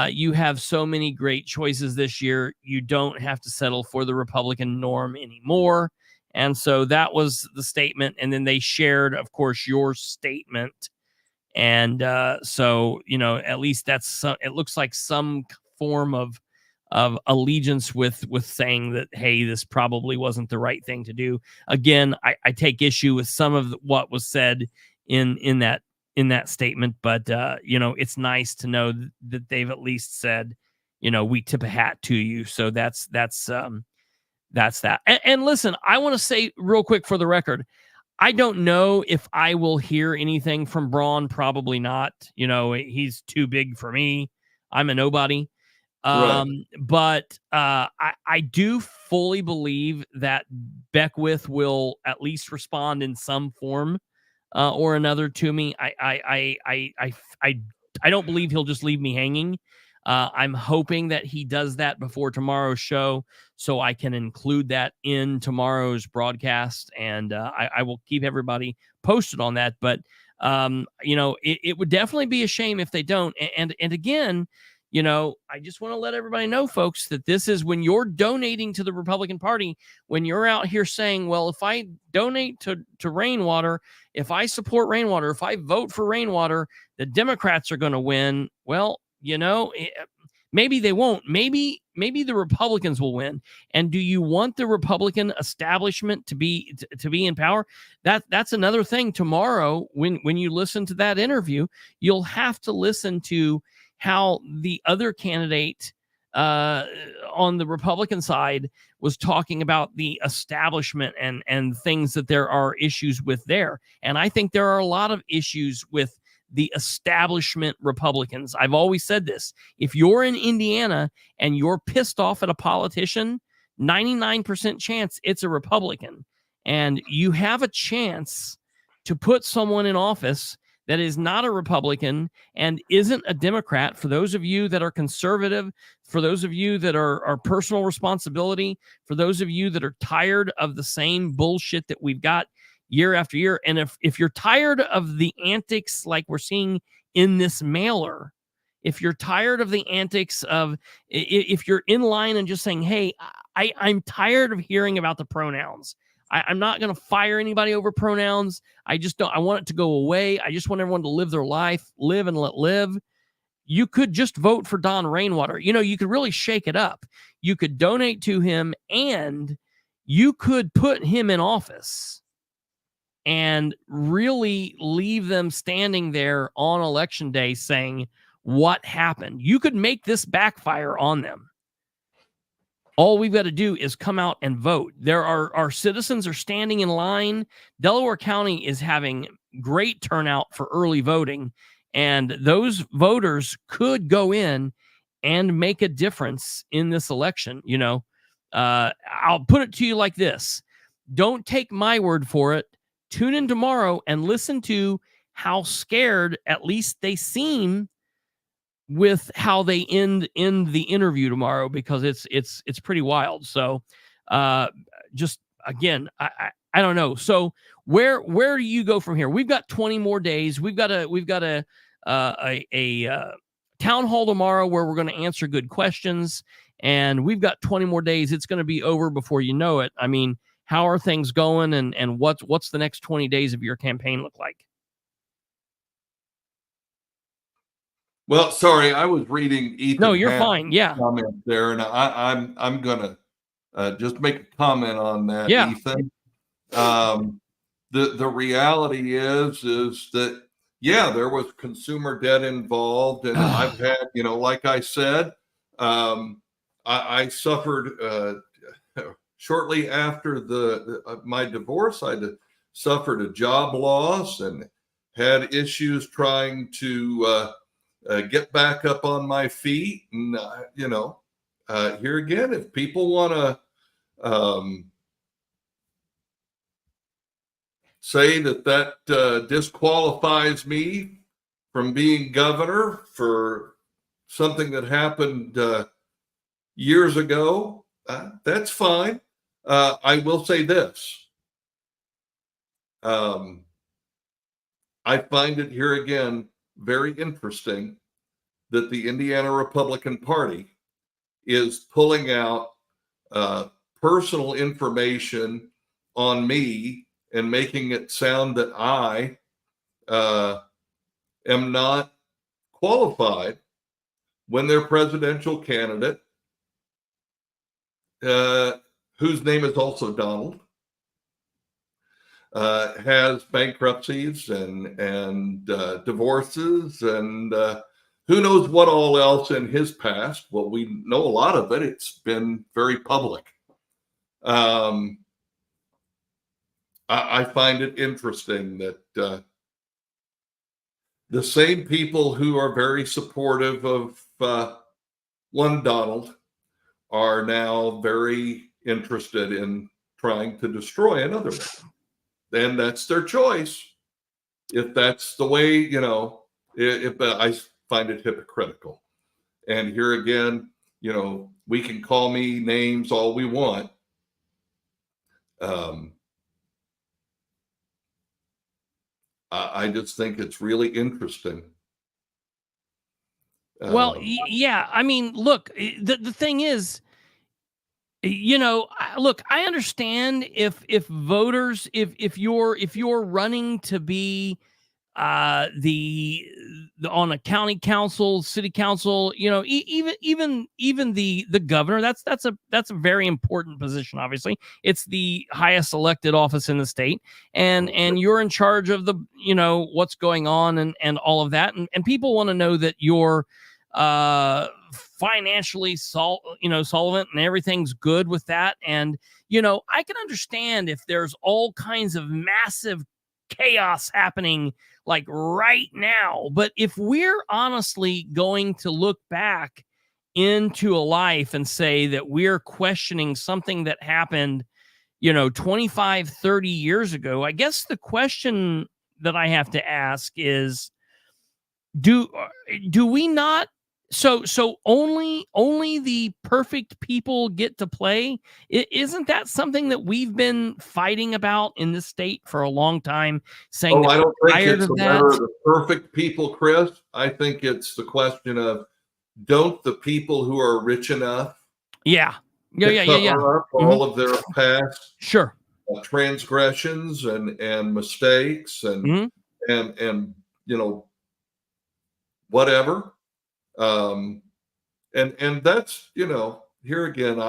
B: You have so many great choices this year. You don't have to settle for the Republican norm anymore. And so that was the statement. And then they shared, of course, your statement. And so, at least it looks like some form of allegiance with saying that, hey, this probably wasn't the right thing to do. Again, I take issue with some of what was said in that statement, but it's nice to know that they've at least said, we tip a hat to you. So that's that. And listen, I want to say real quick for the record, I don't know if I will hear anything from Braun. Probably not. He's too big for me. I'm a nobody.
C: Right.
B: But I do fully believe that Beckwith will at least respond in some form or another to me. I don't believe he'll just leave me hanging. I'm hoping that he does that before tomorrow's show so I can include that in tomorrow's broadcast, and I will keep everybody posted on that. But it would definitely be a shame if they don't. And again, I just want to let everybody know, folks, that this is when you're donating to the Republican Party, when you're out here saying, well, if I donate to Rainwater, if I support Rainwater, if I vote for Rainwater, the Democrats are going to win. Well, maybe they won't. Maybe the Republicans will win. And do you want the Republican establishment to be in power? That's another thing. Tomorrow, when you listen to that interview, you'll have to listen to how the other candidate on the Republican side was talking about the establishment and things that there are issues with there. And I think there are a lot of issues with the establishment Republicans. I've always said this. If you're in Indiana and you're pissed off at a politician, 99% chance it's a Republican. And you have a chance to put someone in office that is not a Republican and isn't a Democrat. For those of you that are conservative, for those of you that are personal responsibility, for those of you that are tired of the same bullshit that we've got year after year. And if you're tired of the antics like we're seeing in this mailer, if you're tired of the antics of, if you're in line and just saying, hey, I'm tired of hearing about the pronouns. I'm not going to fire anybody over pronouns. I want it to go away. I just want everyone to live their life, live and let live. You could just vote for Don Rainwater. You could really shake it up. You could donate to him and you could put him in office and really leave them standing there on election day saying what happened. You could make this backfire on them. All we've got to do is come out and vote. Our citizens are standing in line. Delaware County is having great turnout for early voting, and those voters could go in and make a difference in this election. I'll put it to you like this. Don't take my word for it. Tune in tomorrow and listen to how scared at least they seem with how they end in the interview tomorrow, because it's pretty wild. So just again, I don't know. So where do you go from here? We've got 20 more days. We've got a town hall tomorrow where we're going to answer good questions, and we've got 20 more days. It's going to be over before you know it. I mean, how are things going, and what's the next 20 days of your campaign look like?
C: Well, sorry, I was reading Ethan.
B: No, you're fine. Yeah.
C: Comment there, and I'm gonna just make a comment on that,
B: Yeah.
C: Ethan. The reality is that there was consumer debt involved, and I've had, like I said, I suffered shortly after my divorce. I suffered a job loss and had issues trying to get back up on my feet. And, here again, if people want to say that disqualifies me from being governor for something that happened years ago, that's fine. I will say this. I find it here again very interesting that the Indiana Republican Party is pulling out personal information on me and making it sound that I am not qualified when their presidential candidate, whose name is also Donald, has bankruptcies and divorces and who knows what all else in his past. Well, we know a lot of it. It's been very public. I find it interesting that the same people who are very supportive of one Donald are now very interested in trying to destroy another one. And that's their choice. If that's the way, if I find it hypocritical. And here again, we can call me names all we want. I just think it's really interesting.
B: Well, yeah. I mean, look, the thing is, look, I understand if voters, if you're running to be the on a county council, city council, even the governor, that's a very important position. Obviously, it's the highest elected office in the state, and you're in charge of the what's going on and all of that, and people want to know that you're financially solvent and everything's good with that. And I can understand if there's all kinds of massive chaos happening like right now, but if we're honestly going to look back into a life and say that we're questioning something that happened 25, 30 years ago, I guess the question that I have to ask is, do we not, so only the perfect people get to play? Isn't that something that we've been fighting about in this state for a long time, saying
C: I don't think it's a matter of the perfect people, Chris. I think it's the question of, don't the people who are rich enough cover up all of their past transgressions and mistakes and whatever. And that's, here again,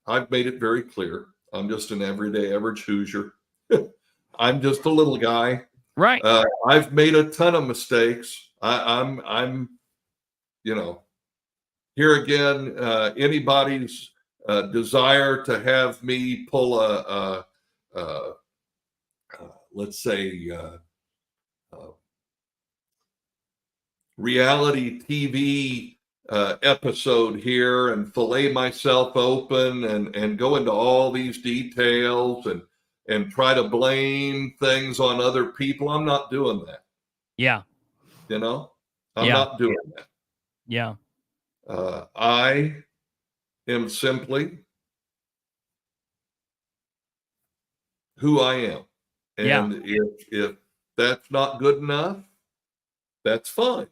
C: I've made it very clear. I'm just an everyday average Hoosier. I'm just a little guy.
B: Right.
C: I've made a ton of mistakes. I'm here again, anybody's desire to have me pull let's say, reality TV episode here and fillet myself open and go into all these details and try to blame things on other people. I'm not doing that.
B: Yeah.
C: I'm not doing that.
B: Yeah.
C: I am simply who I am.
B: Yeah.
C: And if that's not good enough, that's fine.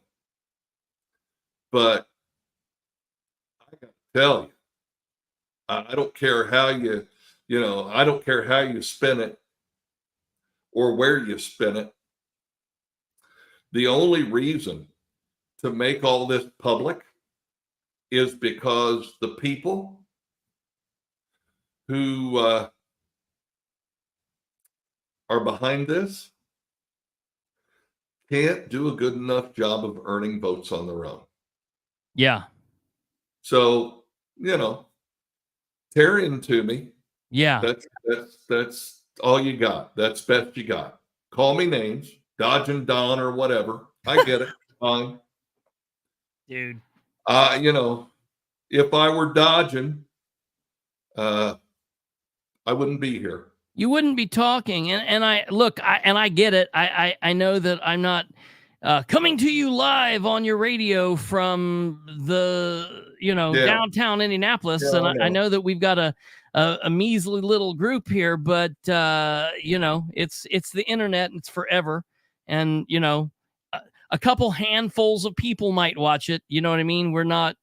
C: But I got to tell you, I don't care how I don't care how you spin it or where you spin it. The only reason to make all this public is because the people who are behind this can't do a good enough job of earning votes on their own.
B: Yeah.
C: So, tear into me.
B: Yeah.
C: That's all you got. That's best you got. Call me names, Dodge and Don or whatever. I get it. Fine.
B: Dude.
C: If I were dodging, I wouldn't be here.
B: You wouldn't be talking. And I get it. I know that I'm not coming to you live on your radio from the, downtown Indianapolis.
C: Yeah,
B: And I know that we've got a measly little group here, but it's the internet and it's forever. And, a couple handfuls of people might watch it. You know what I mean? We're not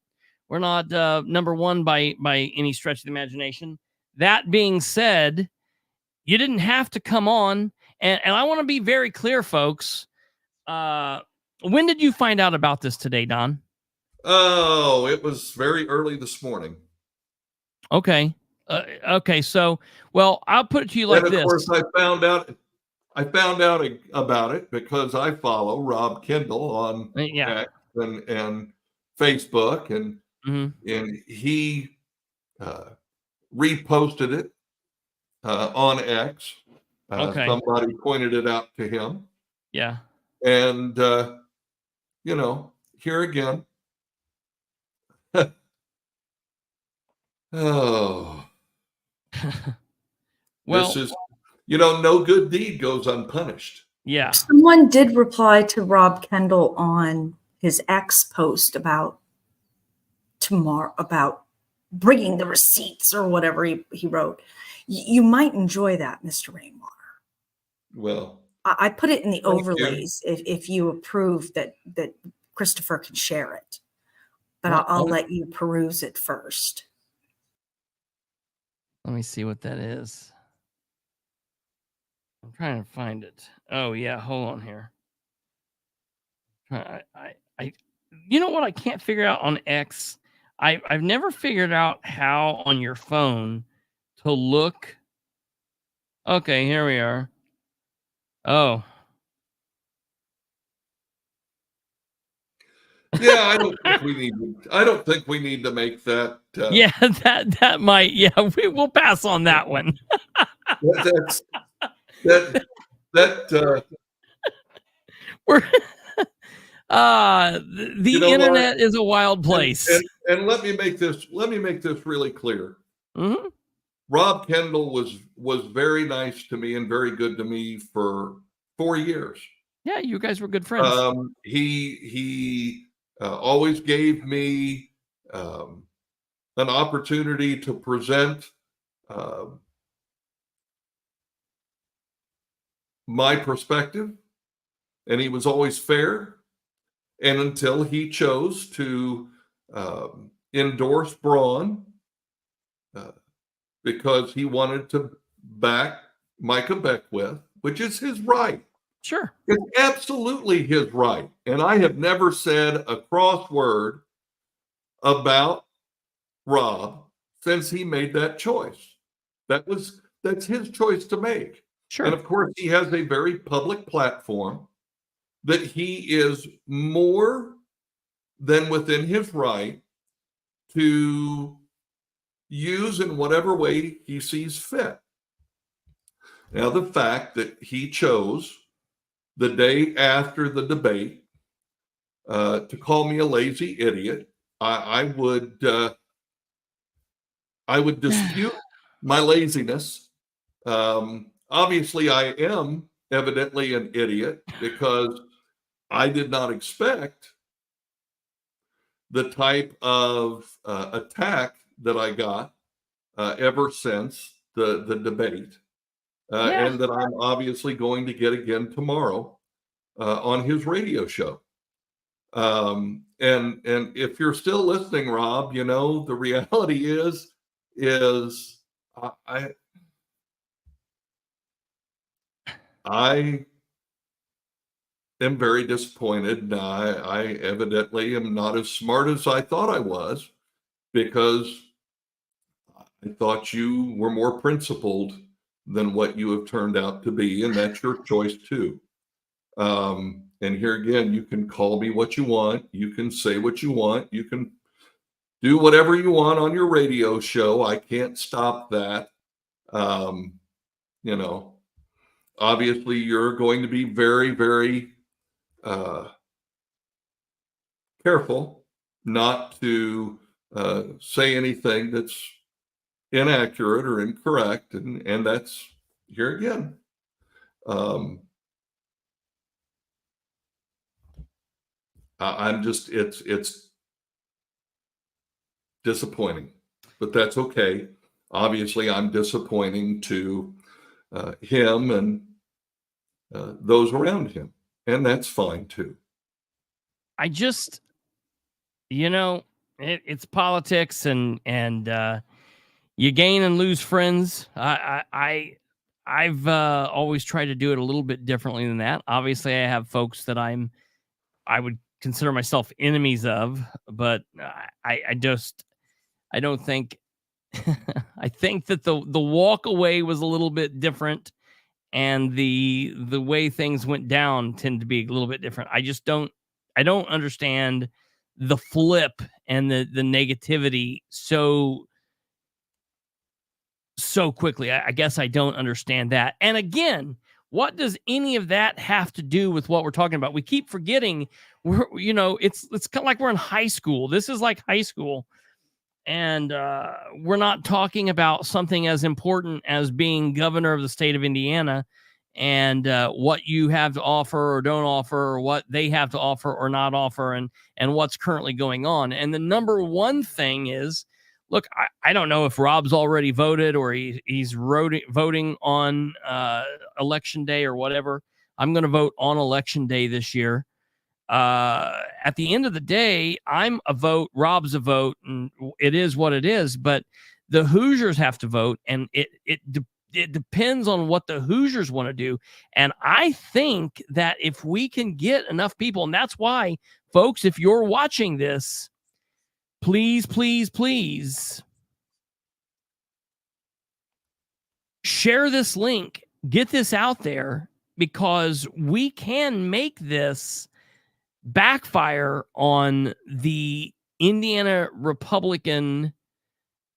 B: number one by any stretch of the imagination. That being said, you didn't have to come on. And I want to be very clear, folks. When did you find out about this today, Don?
C: Oh, it was very early this morning.
B: Okay. Okay. So, well, I'll put it to you like this.
C: And of course, I found out about it because I follow Rob Kendall on X and Facebook, and he reposted it on X. Somebody pointed it out to him.
B: Yeah.
C: And here again. Oh.
B: Well,
C: this is, no good deed goes unpunished.
B: Yeah.
D: Someone did reply to Rob Kendall on his X post about bringing the receipts or whatever he wrote. You might enjoy that, Mr. Rainwater.
C: Well,
D: I put it in the overlays if you approve that Christopher can share it. But I'll let you peruse it first.
B: Let me see what that is. I'm trying to find it. Oh yeah, hold on here. You know what I can't figure out on X? I've never figured out how on your phone to look. Okay, here we are. Oh.
C: Yeah, I don't think we need to make that.
B: Yeah, that might. Yeah, we'll pass on that one. We're the internet is a wild place.
C: And let me make this really clear.
B: Mm-hmm.
C: Rob Kendall was very nice to me and very good to me for 4 years.
B: Yeah, you guys were good friends.
C: He always gave me an opportunity to present my perspective, and he was always fair. And until he chose to endorse Braun because he wanted to back Micah Beckwith, which is his right.
B: Sure.
C: It's absolutely his right. And I have never said a cross word about Rob since he made that choice. That's his choice to make.
B: Sure.
C: And of course, he has a very public platform that he is more than within his right to use in whatever way he sees fit. Now, the fact that he chose the day after the debate to call me a lazy idiot, I would dispute my laziness. Obviously, I am evidently an idiot because I did not expect the type of attack that I got ever since the debate. and that I'm obviously going to get again tomorrow on his radio show. And if you're still listening, Rob, you know, the reality is I am very disappointed. I evidently am not as smart as I thought I was, because I thought you were more principled than what you have turned out to be, and that's your choice too. And here again, you can call me what you want, you can say what you want, you can do whatever you want on your radio show. I can't stop that. You know, obviously you're going to be very, very careful not to say anything that's inaccurate or incorrect, and that's here again. I'm just, it's disappointing, but that's okay. Obviously, I'm disappointing to him and those around him, and that's fine too.
B: I just, you know, it's politics, and you gain and lose friends. I've always tried to do it a little bit differently than that. Obviously, I have folks that I would consider myself enemies of, but I don't think I think that the walk away was a little bit different, and the way things went down tend to be a little bit different. I don't understand the flip and the negativity so quickly. I guess I don't understand that. And again, what does any of that have to do with what we're talking about? We keep forgetting it's kind of like we're in high school. This is like high school. And we're not talking about something as important as being governor of the state of Indiana, and what you have to offer or don't offer, or what they have to offer or not offer, and what's currently going on. And the number one thing is, look, I don't know if Rob's already voted or he's voting on election day or whatever. I'm going to vote on election day this year. At the end of the day, I'm a vote, Rob's a vote, and it is what it is. But the Hoosiers have to vote, and it depends on what the Hoosiers want to do. And I think that if we can get enough people, and that's why, folks, if you're watching this, please, please, please share this link, get this out there, because we can make this backfire on the Indiana Republican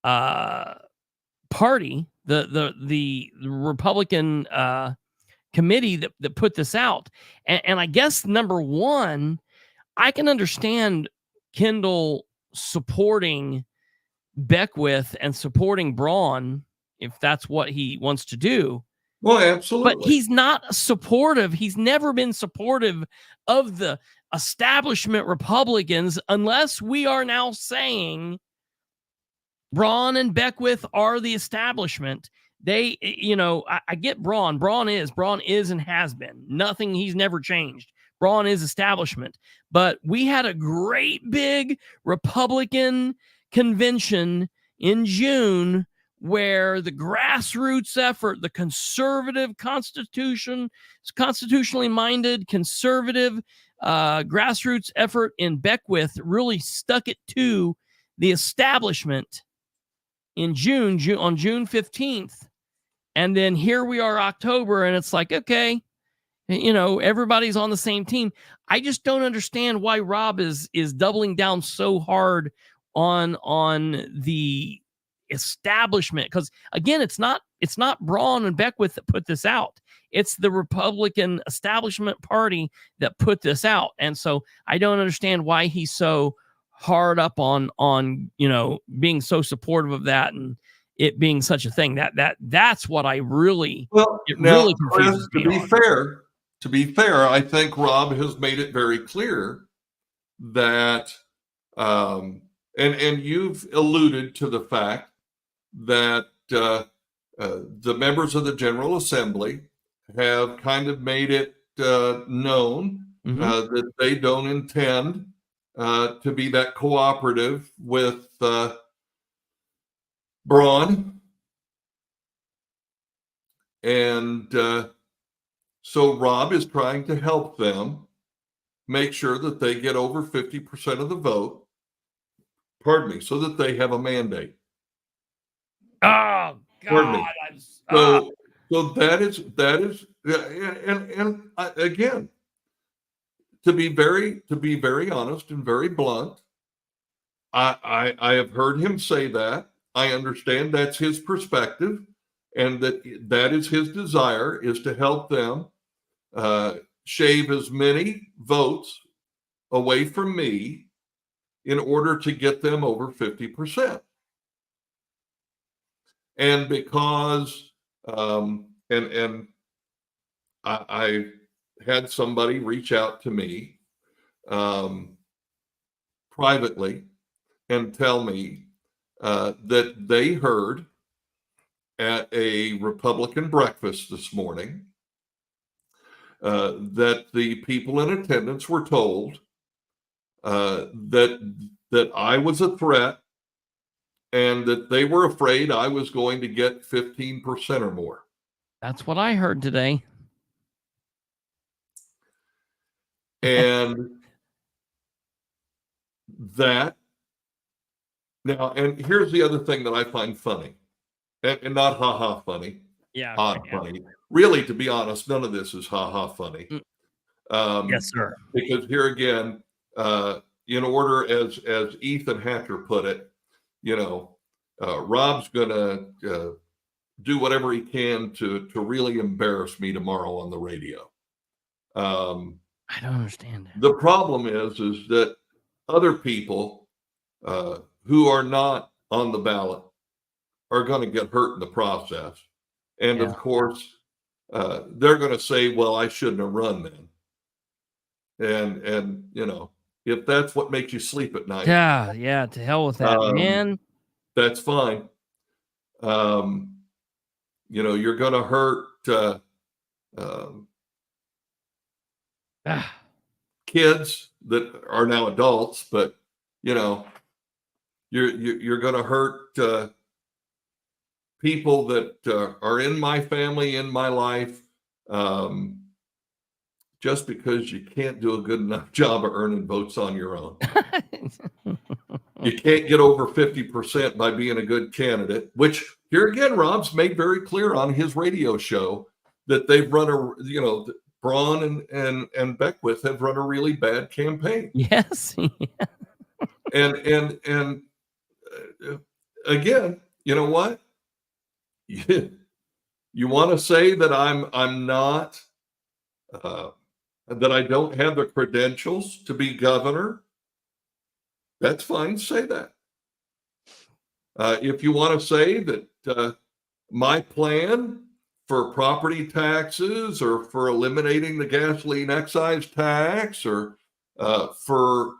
B: Party, the Republican committee that put this out. And I guess, number one, I can understand Kendall supporting Beckwith and supporting Braun if that's what he wants to do.
C: Well, absolutely.
B: But he's not supportive. He's never been supportive of the establishment Republicans, unless we are now saying Braun and Beckwith are the establishment. They, I get Braun. Braun is and has been. Nothing, he's never changed. Braun is establishment. But we had a great big Republican convention in June where the grassroots effort, the conservative constitutionally minded conservative grassroots effort in Beckwith really stuck it to the establishment in June on June 15th. And then here we are, October, and it's like, okay, everybody's on the same team. I just don't understand why Rob is doubling down so hard on the establishment, because again, it's not Braun and Beckwith that put this out. It's the Republican establishment party that put this out. And so I don't understand why he's so hard up on being so supportive of that and it being such a thing. That's what I really, really confuses me.
C: To be fair, I think Rob has made it very clear that and you've alluded to the fact that the members of the General Assembly have kind of made it known that they don't intend to be that cooperative with Braun. And so Rob is trying to help them make sure that they get over 50% of the vote, so that they have a mandate.
B: Oh, God.
C: So that is, and again, to be very honest and very blunt, I have heard him say that. I understand that's his perspective, and that is his desire, is to help them shave as many votes away from me in order to get them over 50%. And because and I had somebody reach out to me privately and tell me that they heard at a Republican breakfast this morning that the people in attendance were told that I was a threat, and that they were afraid I was going to get 15% or more.
B: That's what I heard today.
C: And that now, and here's the other thing that I find funny, and not ha-ha funny.
B: Yeah.
C: Funny. Really, to be honest, none of this is ha-ha funny.
B: Yes, sir.
C: Because here again, in order, as Ethan Hacker put it, Rob's gonna do whatever he can to really embarrass me tomorrow on the radio.
B: I don't understand that.
C: The problem is that other people who are not on the ballot are going to get hurt in the process, and of course, they're going to say, "Well, I shouldn't have run then," and if that's what makes you sleep at night,
B: yeah, to hell with that, man.
C: That's fine. You're going to hurt kids that are now adults, but you're going to hurt people that are in my family, in my life, just because you can't do a good enough job of earning votes on your own. You can't get over 50% by being a good candidate, which here again, Rob's made very clear on his radio show that they've run Braun and Beckwith have run a really bad campaign.
B: Yes.
C: And again, you know what? You want to say that I'm not, that I don't have the credentials to be governor? That's fine. Say that. If you want to say that my plan for property taxes, or for eliminating the gasoline excise tax, or for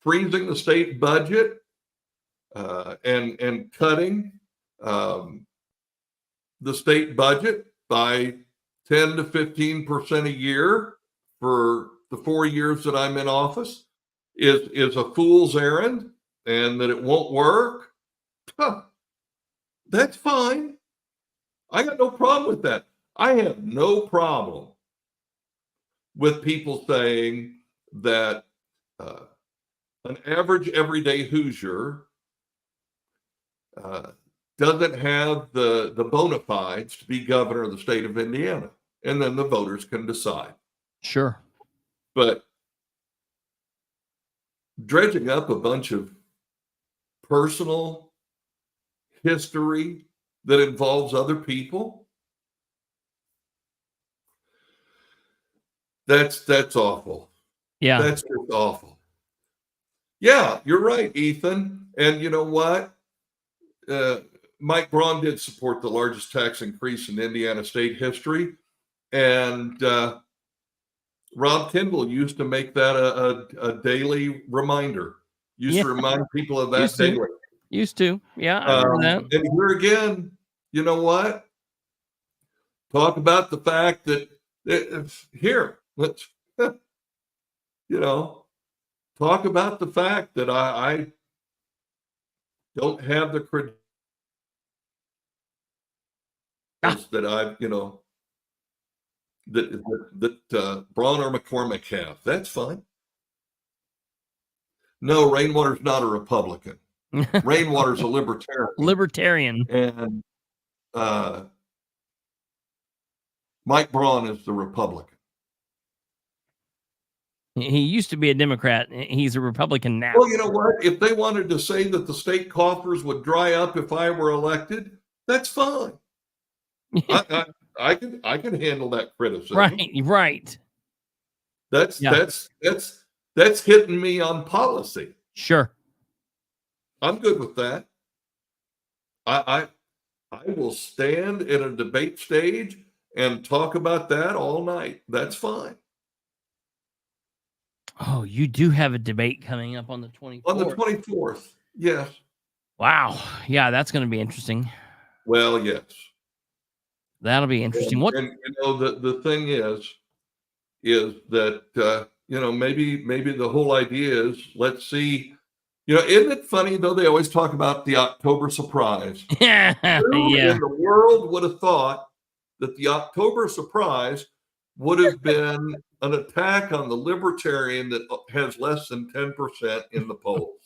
C: freezing the state budget and cutting the state budget by 10 to 15% a year for the 4 years that I'm in office is a fool's errand, and that it won't work, that's fine. I got no problem with that. I have no problem with people saying that an average everyday Hoosier doesn't have the bona fides to be governor of the state of Indiana, and then the voters can decide.
B: Sure.
C: But dredging up a bunch of personal history that involves other people, that's awful.
B: Yeah.
C: That's just awful. Yeah, you're right, Ethan. And you know what? Mike Braun did support the largest tax increase in Indiana state history. And Rob Kendall used to make that a daily reminder. Used to remind people of that daily.
B: Used to. Yeah, I remember that.
C: And here again, you know what? Talk about the fact that here, let's, talk about the fact that I don't have the credentials that I've, that Braun or McCormick have. That's fine. No, Rainwater's not a Republican. Rainwater's a libertarian.
B: Libertarian.
C: And Mike Braun is the Republican.
B: He used to be a Democrat. He's a Republican now.
C: Well, you know what? If they wanted to say that the state coffers would dry up if I were elected, that's fine. I can handle that criticism.
B: Right.
C: That's hitting me on policy.
B: Sure.
C: I'm good with that. I will stand in a debate stage and talk about that all night. That's fine.
B: Oh, you do have a debate coming up on the 24th.
C: On the 24th, yes.
B: Wow. Yeah, that's going to be interesting.
C: Well, yes.
B: That'll be interesting.
C: And the thing is that maybe the whole idea is, let's see. Isn't it funny though? They always talk about the October surprise.
B: Yeah.
C: Who in the world would have thought that the October surprise would have been an attack on the Libertarian that has less than 10% in the polls?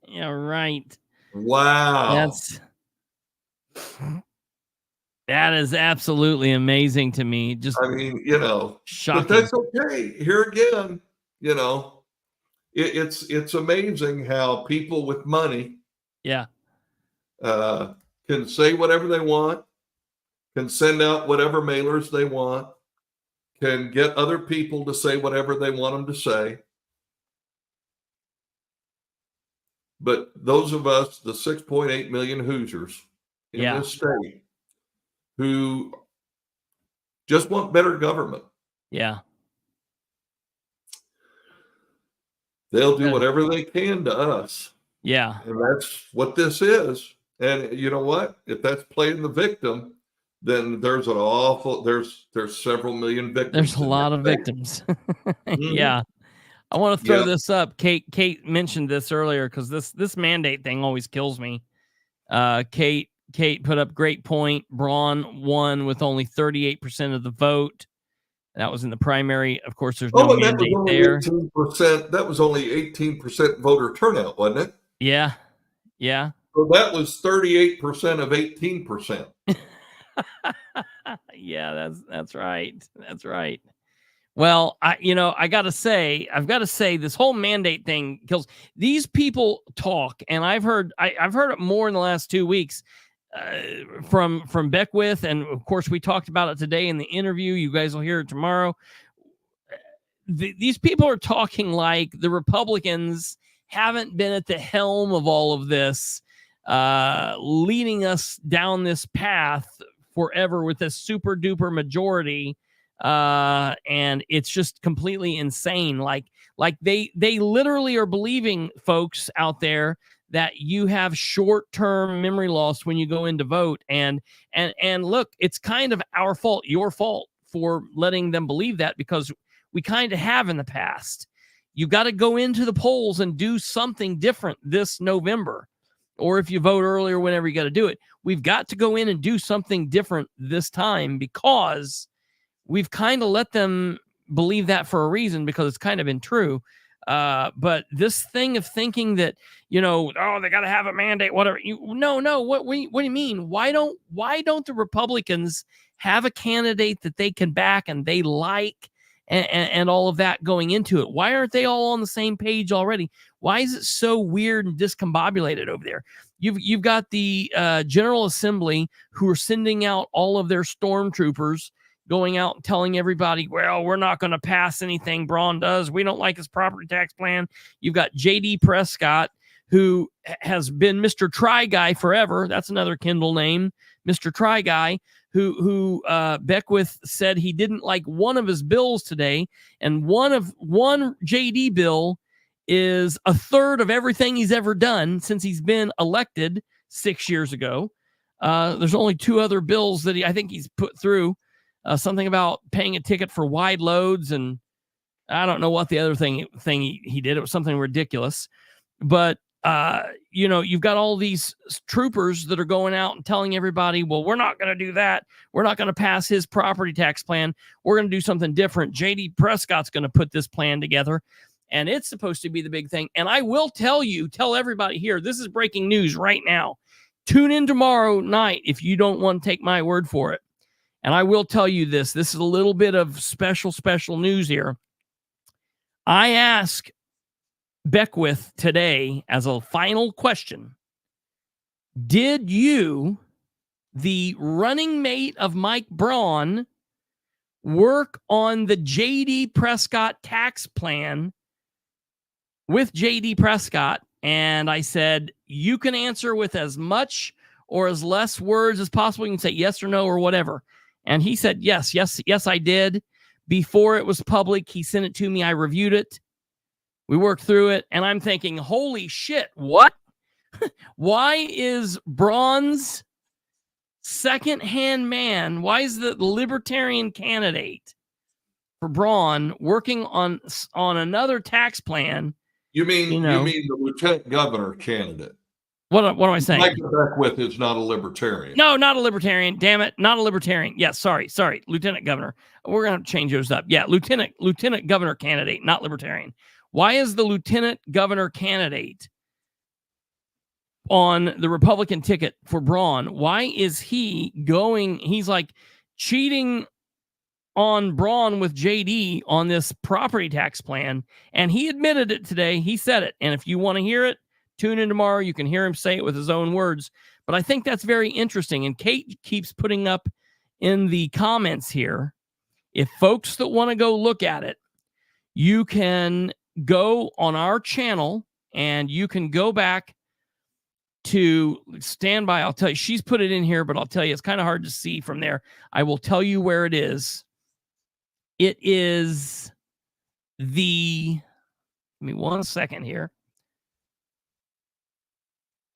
B: Yeah, right.
C: Wow.
B: That is absolutely amazing to me.
C: Shocking. But that's okay. Here again, it's amazing how people with money, can say whatever they want, can send out whatever mailers they want, can get other people to say whatever they want them to say. But those of us, the 6.8 million Hoosiers in this state, who just want better government.
B: Yeah.
C: They'll do whatever they can to us.
B: Yeah.
C: And that's what this is. And you know what? If that's playing the victim, then there's several million victims.
B: There's a lot of victims. Yeah. I want to throw this up. Kate mentioned this earlier because this mandate thing always kills me. Kate put up great point. Braun won with only 38% of the vote. That was in the primary. Of course, there's no mandate there.
C: 18%, that was only 18% voter turnout, wasn't it?
B: Yeah.
C: So that was 38% of 18%.
B: Yeah, that's right. That's right. Well, I've got to say this whole mandate thing kills. These people talk, and I've heard it more in the last 2 weeks. From Beckwith, and of course we talked about it today in the interview. You guys will hear it tomorrow. These people are talking like the Republicans haven't been at the helm of all of this, leading us down this path forever with this super duper majority, and it's just completely insane. Like they literally are believing, folks out there, that you have short-term memory loss when you go in to vote. And look, it's kind of our fault, your fault, for letting them believe that, because we kind of have in the past. You got to go into the polls and do something different this November. Or if you vote earlier, whenever you got to do it. We've got to go in and do something different this time, because we've kind of let them believe that for a reason, because it's kind of been true. But this thing of thinking that, they got to have a mandate, whatever. No. What do you mean? Why don't the Republicans have a candidate that they can back and they like, and all of that going into it? Why aren't they all on the same page already? Why is it so weird and discombobulated over there? You've got the General Assembly who are sending out all of their stormtroopers, going out and telling everybody, well, we're not going to pass anything Braun does. We don't like his property tax plan. You've got J.D. Prescott, who has been Mr. Try Guy forever. That's another Kindle name, Mr. Try Guy, who Beckwith said he didn't like one of his bills today. And one J.D. bill is a third of everything he's ever done since he's been elected 6 years ago. There's only 2 other bills that I think he's put through. Something about paying a ticket for wide loads, and I don't know what the other thing he did. It was something ridiculous. But, you've got all these troopers that are going out and telling everybody, well, we're not going to do that. We're not going to pass his property tax plan. We're going to do something different. J.D. Prescott's going to put this plan together, and it's supposed to be the big thing. And I will tell everybody here, this is breaking news right now. Tune in tomorrow night if you don't want to take my word for it. And I will tell you this. This is a little bit of special news here. I asked Beckwith today as a final question, did you, the running mate of Mike Braun, work on the J.D. Prescott tax plan with J.D. Prescott? And I said, you can answer with as much or as less words as possible. You can say yes or no or whatever. And he said, yes, I did. Before it was public, he sent it to me. I reviewed it. We worked through it. And I'm thinking, holy shit, what? Why is Braun's second-hand man, why is the Libertarian candidate for Braun working on another tax plan?
C: You mean the lieutenant governor candidate?
B: What am I saying?
C: Micah Beckwith is not a libertarian.
B: No, not a libertarian. Damn it, not a libertarian. Yeah, sorry, lieutenant governor. We're gonna have to change those up. Yeah, lieutenant governor candidate, not libertarian. Why is the lieutenant governor candidate on the Republican ticket for Braun? Why is he going? He's like cheating on Braun with JD on this property tax plan, and he admitted it today. He said it, and if you want to hear it, tune in tomorrow. You can hear him say it with his own words. But I think that's very interesting. And Kate keeps putting up in the comments here, if folks that want to go look at it, you can go on our channel and you can go back to stand by. I'll tell you, she's put it in here, but I'll tell you, it's kind of hard to see from there. I will tell you where it is. It is give me 1 second here.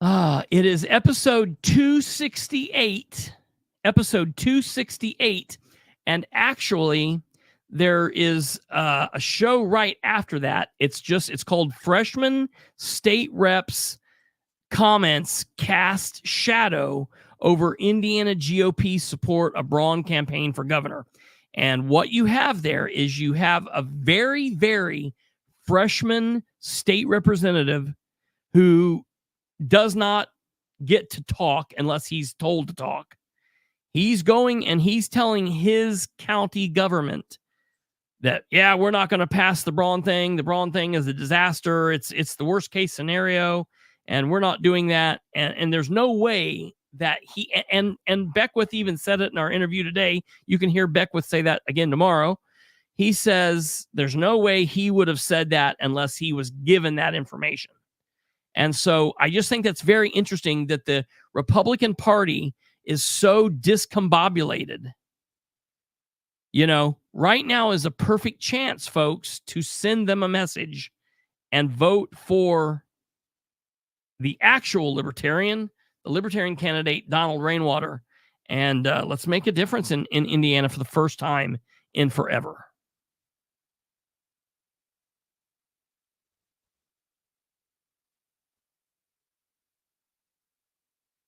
B: It is episode 268. Episode 268. And actually, there is a show right after that. It's called Freshman State Reps Comments Cast Shadow Over Indiana GOP Support a Braun Campaign for Governor. And what you have there is you have a very, very freshman state representative who does not get to talk unless he's told to talk. He's going and he's telling his county government that, yeah, we're not going to pass the Braun thing. The Braun thing is a disaster. It's the worst case scenario, and we're not doing that. And there's no way that he, and Beckwith even said it in our interview today. You can hear Beckwith say that again tomorrow. He says there's no way he would have said that unless he was given that information. And so I just think that's very interesting that the Republican Party is so discombobulated. You know, right now is a perfect chance, folks, to send them a message and vote for the actual libertarian, the libertarian candidate, Donald Rainwater. And let's make a difference in Indiana for the first time in forever.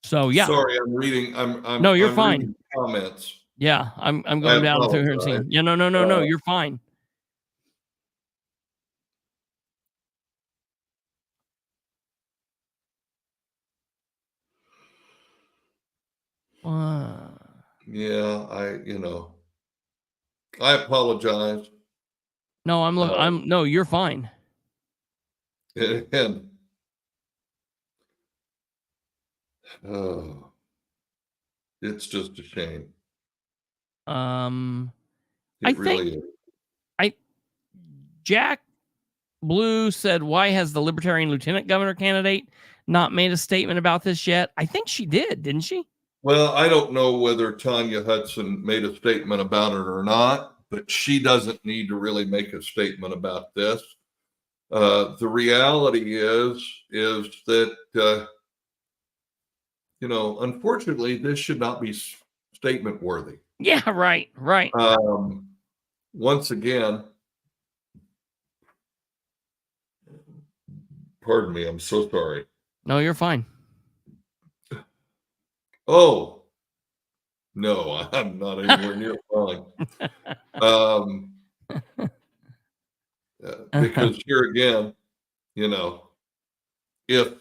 B: So yeah.
C: Sorry, I'm reading. I'm
B: no, you're
C: I'm
B: fine.
C: reading comments.
B: Yeah, I'm going down through here and seeing. Yeah, no, you're fine.
C: Yeah, I apologize.
B: No, no, you're fine.
C: And it's just a shame. It really is.
B: Jack Blue said, why has the Libertarian lieutenant governor candidate not made a statement about this yet? I think she did, didn't she?
C: Well, I don't know whether Tanya Hudson made a statement about it or not, but she doesn't need to really make a statement about this. The reality is that unfortunately, this should not be statement worthy.
B: Yeah, right.
C: Once again, pardon me, I'm so sorry.
B: No, you're fine.
C: Oh, no, I'm not anywhere near fine. Because here again, if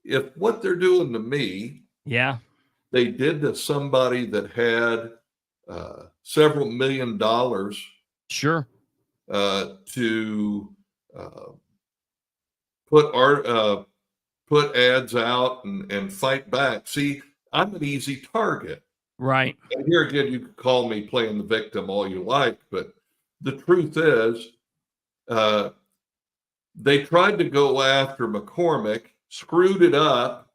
C: if what they're doing to me,
B: yeah,
C: they did to somebody that had several $1 million
B: sure,
C: to put ads out and fight back. See, I'm an easy target.
B: right.
C: And here again, you could call me playing the victim all you like, but the truth is, they tried to go after McCormick, screwed it up,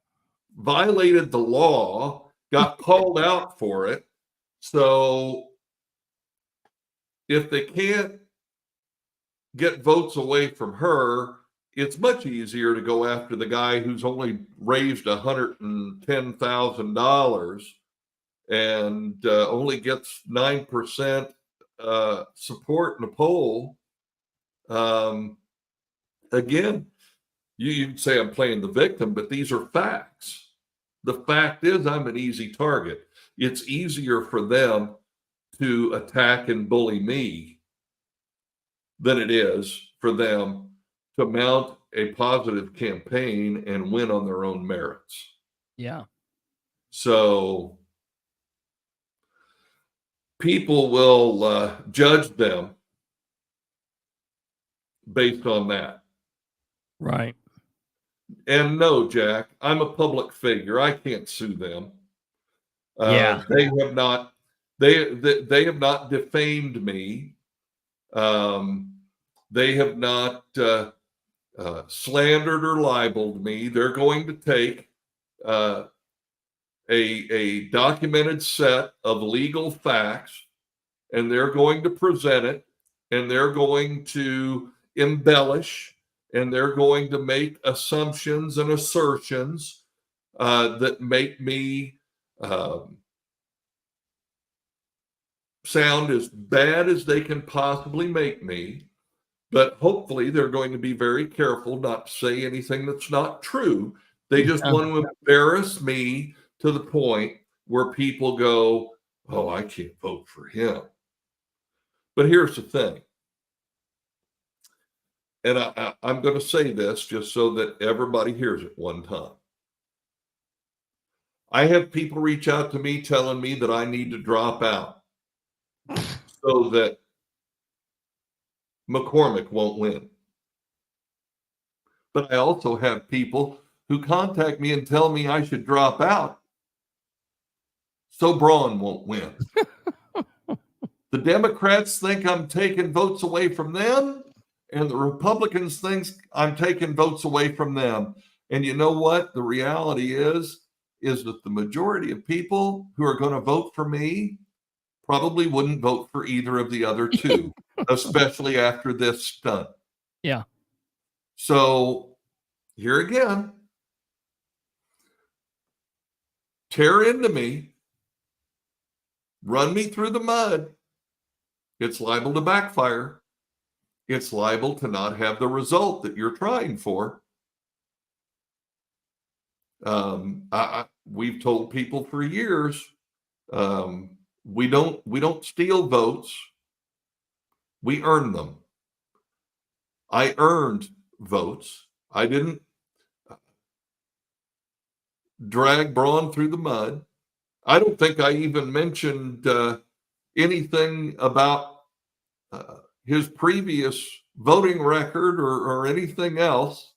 C: violated the law, got called out for it. So if they can't get votes away from her, it's much easier to go after the guy who's only raised $110,000 and only gets 9% support in a poll. Again, you can say I'm playing the victim, but these are facts. The fact is I'm an easy target. It's easier for them to attack and bully me than it is for them to mount a positive campaign and win on their own merits.
B: Yeah.
C: So people will judge them based on that.
B: Right.
C: And no, Jack, I'm a public figure. I can't sue them.
B: Yeah.
C: They have not. They have not defamed me. They have not slandered or libeled me. They're going to take a documented set of legal facts, and they're going to present it, and they're going to embellish, and they're going to make assumptions and assertions that make me sound as bad as they can possibly make me. But hopefully they're going to be very careful not to say anything that's not true. They just want to embarrass me to the point where people go, oh, I can't vote for him. But here's the thing. And I'm going to say this just so that everybody hears it one time. I have people reach out to me telling me that I need to drop out so that McCormick won't win. But I also have people who contact me and tell me I should drop out so Braun won't win. The Democrats think I'm taking votes away from them, and the Republicans think I'm taking votes away from them. And you know what? The reality is that the majority of people who are going to vote for me probably wouldn't vote for either of the other two, especially after this stunt.
B: Yeah.
C: So here again, tear into me, run me through the mud. It's liable to backfire. It's liable to not have the result that you're trying for. We've told people for years, we don't steal votes. We earn them. I earned votes. I didn't drag Braun through the mud. I don't think I even mentioned anything about his previous voting record or anything else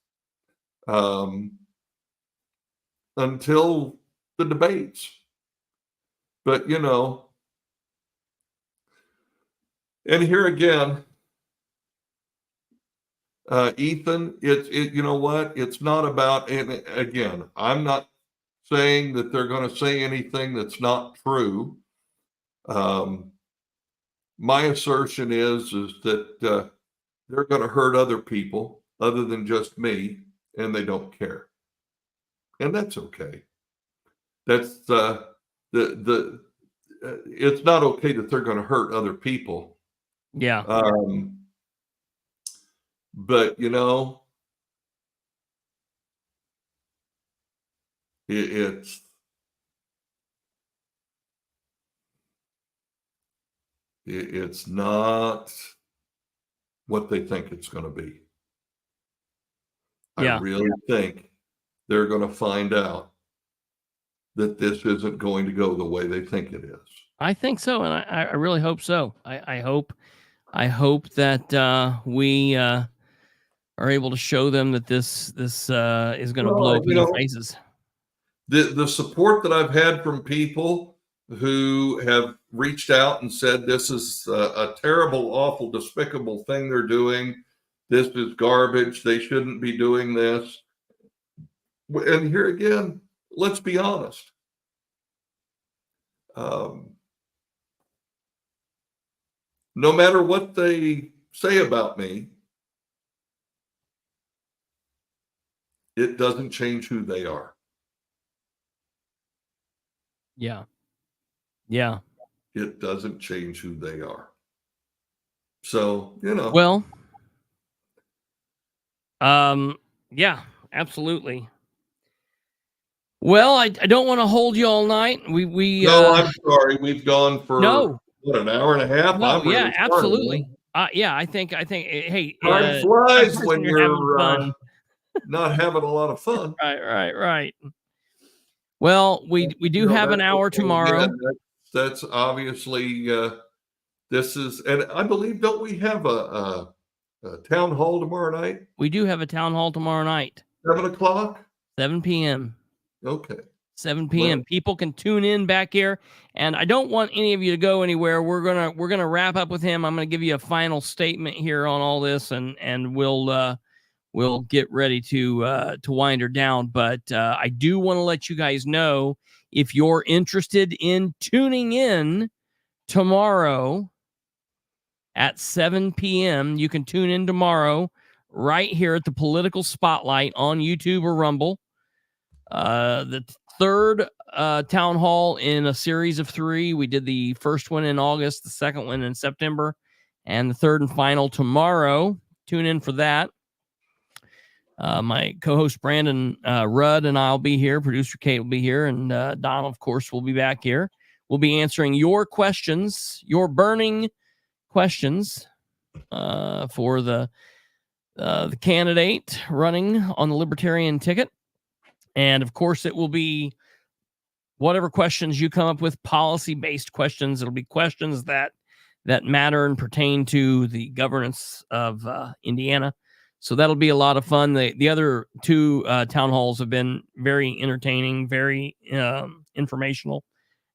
C: until the debates. But, and here again, Ethan, you know what? It's not about, and again, I'm not saying that they're going to say anything that's not true. My assertion is that they're going to hurt other people other than just me, and they don't care. and that's okay. That's it's not okay that they're going to hurt other people.
B: Yeah.
C: But you know, it's not what they think it's going to be.
B: Yeah.
C: I really think they're going to find out that this isn't going to go the way they think it is.
B: I think so, and I really hope so. I hope that we are able to show them that this is going to blow up in their faces.
C: The support that I've had from people who have reached out and said this is a terrible, awful, despicable thing they're doing. This is garbage. They shouldn't be doing this. And here again, let's be honest. No matter what they say about me, it doesn't change who they are.
B: Yeah. Yeah.
C: It doesn't change who they are. So, you know.
B: Well, yeah, absolutely. Well, I don't want to hold you all night.
C: No, I'm sorry. We've gone for what, an hour and a half?
B: No,
C: I'm really
B: absolutely. Yeah, I think hey,
C: time flies when
B: you're having fun.
C: Not having a lot of fun.
B: Right. Well, we do have an hour tomorrow.
C: Yeah, that's obviously this is, and I believe, don't we have a town hall tomorrow night?
B: We do have a town hall tomorrow night.
C: 7 o'clock?
B: 7 p.m.
C: Okay.
B: 7 p.m. Well, people can tune in back here, and I don't want any of you to go anywhere. We're gonna wrap up with him. I'm gonna give you a final statement here on all this, and we'll get ready to wind her down. But I do want to let you guys know, if you're interested in tuning in tomorrow at 7 p.m., you can tune in tomorrow right here at the Political Spotlight on YouTube or Rumble. The third town hall in a series of 3. We did the first one in August, the second one in September, and the third and final tomorrow. Tune in for that. My co-host Brandon Rudd and I'll be here. Producer Kate will be here, and Donald, of course, will be back here. We'll be answering your questions, your burning questions for the candidate running on the Libertarian ticket. And of course, it will be whatever questions you come up with, policy-based questions. It'll be questions that matter and pertain to the governance of Indiana. So that'll be a lot of fun. The other 2 town halls have been very entertaining, very informational,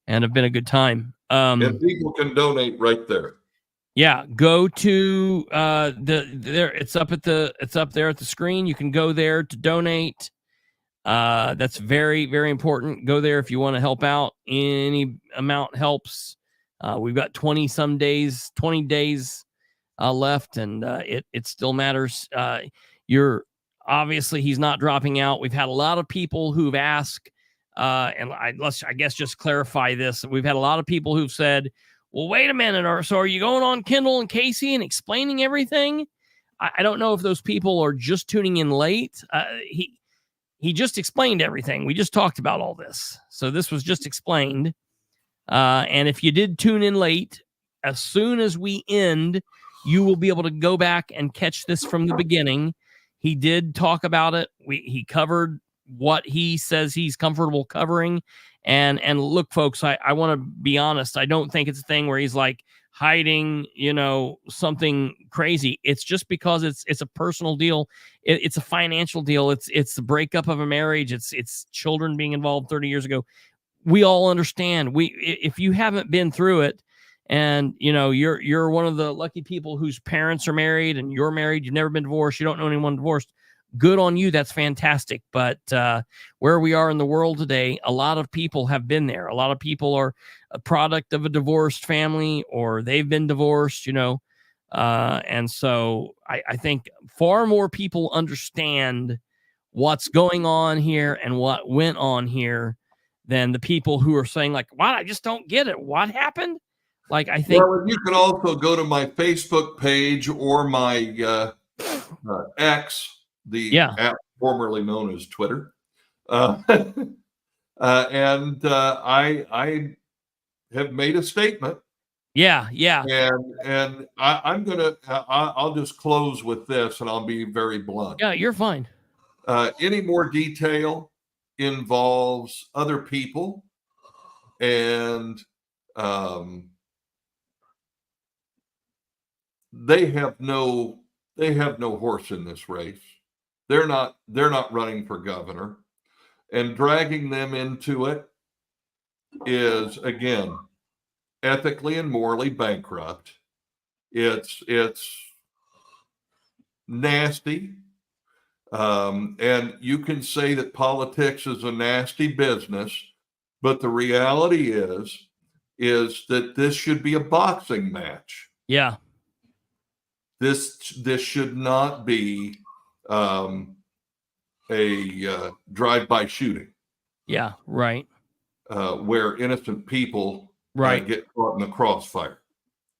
B: and have been a good time.
C: And people can donate right there.
B: Yeah, go to it's up there at the screen. You can go there to donate. That's very, very important. Go there if you want to help out. Any amount helps. We've got 20 days left, and it still matters. You're obviously, he's not dropping out. We've had a lot of people who've asked, and I guess just clarify this. We've had a lot of people who've said, well, wait a minute, so are you going on Kendall and Casey and explaining everything? I don't know if those people are just tuning in late. He just explained everything. We just talked about all this. So this was just explained. And if you did tune in late, as soon as we end, you will be able to go back and catch this from the beginning. He did talk about it. He covered what he says he's comfortable covering. And look, folks, I want to be honest. I don't think it's a thing where he's like hiding, something crazy. It's just because it's a personal deal. It's a financial deal. It's the breakup of a marriage. It's children being involved 30 years ago. We all understand. If you haven't been through it, and you're one of the lucky people whose parents are married and you're married, you've never been divorced, you don't know anyone divorced, good on you. That's fantastic. But where we are in the world today, a lot of people have been there. A lot of people are a product of a divorced family, or they've been divorced, and so I think far more people understand what's going on here and what went on here than the people who are saying like, "What? I just don't get it. What happened?" Like, I think.
C: Well, you can also go to my Facebook page or my X, the app formerly known as Twitter, and I have made a statement.
B: Yeah.
C: And I'll just close with this, and I'll be very blunt.
B: Yeah, you're fine.
C: Any more detail involves other people, and they have no horse in this race. They're not running for governor, and dragging them into it is, again, ethically and morally bankrupt. It's nasty. And you can say that politics is a nasty business, but the reality is that this should be a boxing match.
B: Yeah.
C: This should not be a drive-by shooting.
B: Yeah, right.
C: Where innocent people get caught in the crossfire.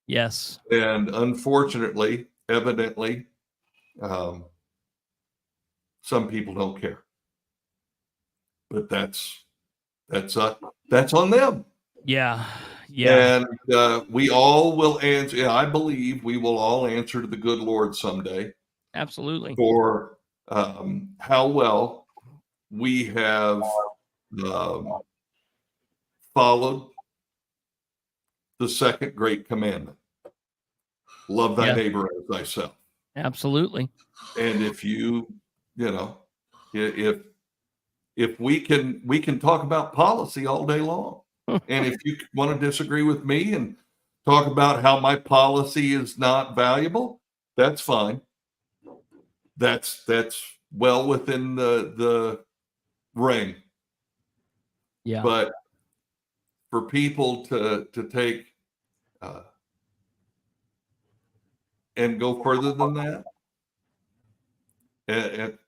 B: Yes.
C: And unfortunately, evidently, some people don't care. But that's on them.
B: Yeah.
C: And we all will answer. I believe we will all answer to the good Lord someday.
B: Absolutely.
C: For how well we have followed the second great commandment: love thy neighbor as thyself.
B: Absolutely.
C: And if if we can talk about policy all day long, and if you want to disagree with me and talk about how my policy is not valuable, that's fine. That's well within the ring.
B: Yeah.
C: But for people to take and go further than that, and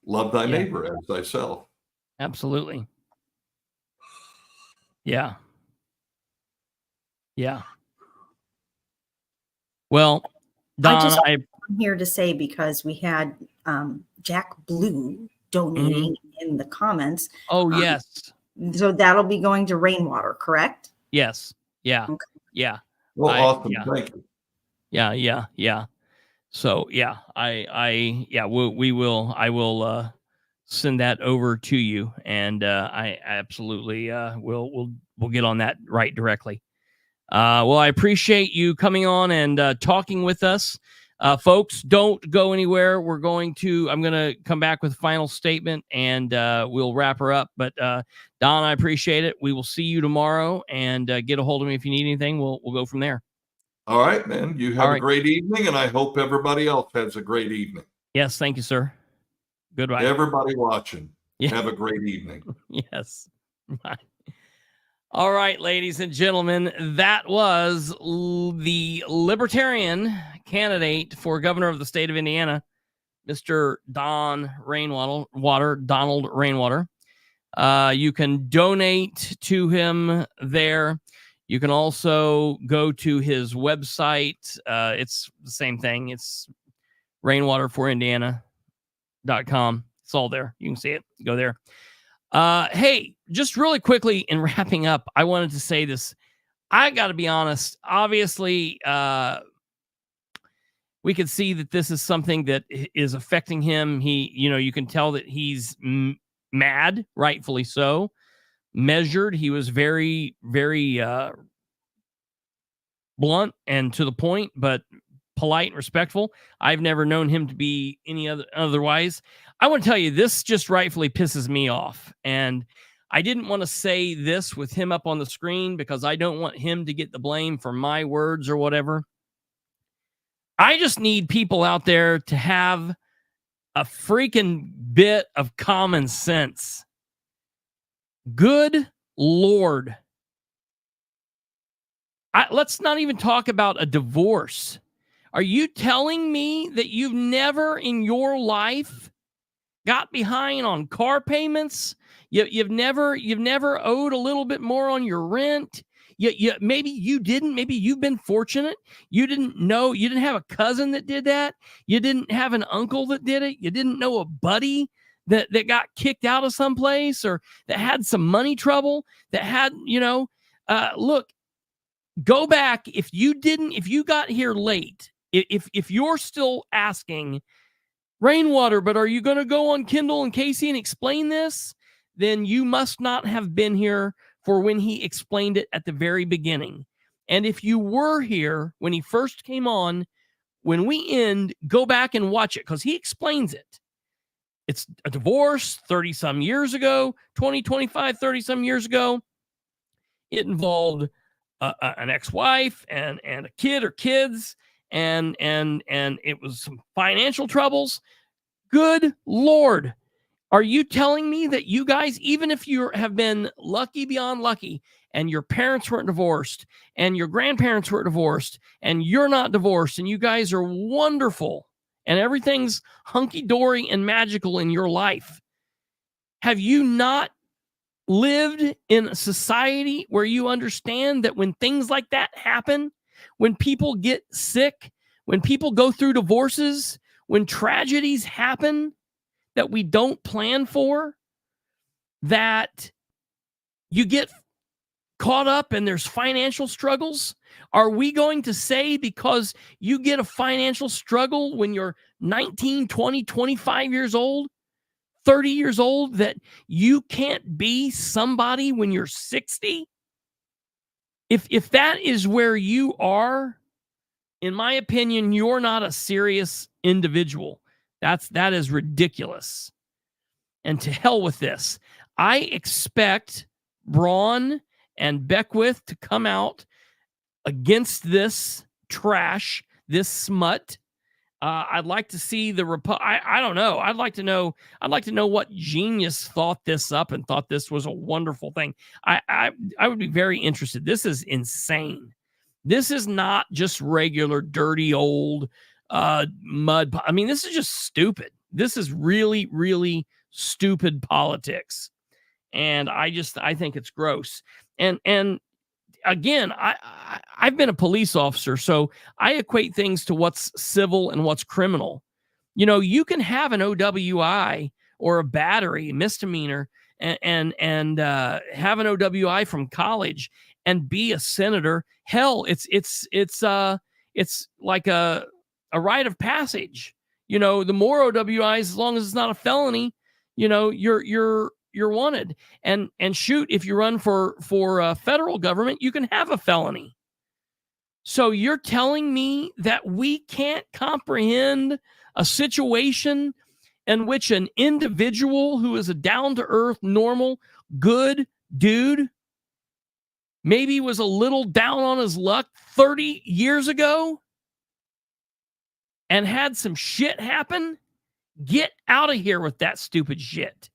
C: love thy neighbor as thyself.
B: Absolutely. Yeah. Well, Don,
D: I'm here to say, because we had Jack Blue donating in the comments.
B: Oh, yes.
D: So that'll be going to Rainwater, correct?
B: Yes. Yeah.
D: Okay.
B: Yeah.
C: Well, awesome. Thank you.
B: Yeah. So I will send that over to you, and I absolutely we'll get on that right directly. Well, I appreciate you coming on and talking with us. Folks, don't go anywhere. I'm going to come back with a final statement, and we'll wrap her up. But Don, I appreciate it. We will see you tomorrow, and get a hold of me if you need anything. We'll go from there.
C: All right, man. You have a great evening, and I hope everybody else has a great evening.
B: Yes, thank you, sir. Goodbye.
C: Everybody watching, have a great evening.
B: Yes. Bye. All right, ladies and gentlemen, that was the Libertarian candidate for governor of the state of Indiana, Mr. Donald Rainwater. You can donate to him there. You can also go to his website. It's the same thing. It's rainwaterforindiana.com. It's all there. You can see it. Go there. Hey, just really quickly in wrapping up, I wanted to say this. I got to be honest. Obviously, we can see that this is something that is affecting him. You can tell that he's mad, rightfully so. Measured. He was very, very blunt and to the point, but polite and respectful. I've never known him to be otherwise. I want to tell you, this just rightfully pisses me off. And I didn't want to say this with him up on the screen because I don't want him to get the blame for my words or whatever. I just need people out there to have a freaking bit of common sense. Good Lord. Let's not even talk about a divorce. Are you telling me that you've never in your life got behind on car payments? You've never owed a little bit more on your rent? Maybe you didn't. Maybe you've been fortunate. You didn't know. You didn't have a cousin that did that. You didn't have an uncle that did it. You didn't know a buddy that got kicked out of someplace, or that had some money trouble, that had, look, go back. If you got here late, if you're still asking, Rainwater, but are you going to go on Kindle and Casey and explain this? Then you must not have been here for when he explained it at the very beginning. And if you were here when he first came on, when we end, go back and watch it, because he explains it. It's a divorce 30 some years ago, 20, 25, 30 some years ago. It involved an ex-wife and a kid or kids, and it was some financial troubles. Good Lord. Are you telling me that you guys, even if you have been lucky beyond lucky, and your parents weren't divorced, and your grandparents weren't divorced, and you're not divorced, and you guys are wonderful, and everything's hunky-dory and magical in your life, have you not lived in a society where you understand that when things like that happen, when people get sick, when people go through divorces, when tragedies happen that we don't plan for, that you get caught up and there's financial struggles? Are we going to say because you get a financial struggle when you're 19, 20, 25 years old, 30 years old, that you can't be somebody when you're 60? If that is where you are, in my opinion, you're not a serious individual. That is ridiculous. And to hell with this. I expect Braun and Beckwith to come out against this trash, this smut. I'd like to see I don't know. I'd like to know what genius thought this up and thought this was a wonderful thing. I would be very interested. This is insane. This is not just regular dirty old mud. I mean, this is just stupid. This is really, really stupid politics. And I think it's gross. And again, I've been a police officer, so I equate things to what's civil and what's criminal. You can have an OWI or a battery misdemeanor and have an OWI from college and be a senator. Hell, it's like a rite of passage. The more OWIs, as long as it's not a felony, you're wanted. And shoot, if you run for federal government, you can have a felony. So you're telling me that we can't comprehend a situation in which an individual who is a down-to-earth, normal, good dude maybe was a little down on his luck 30 years ago and had some shit happen? Get out of here with that stupid shit.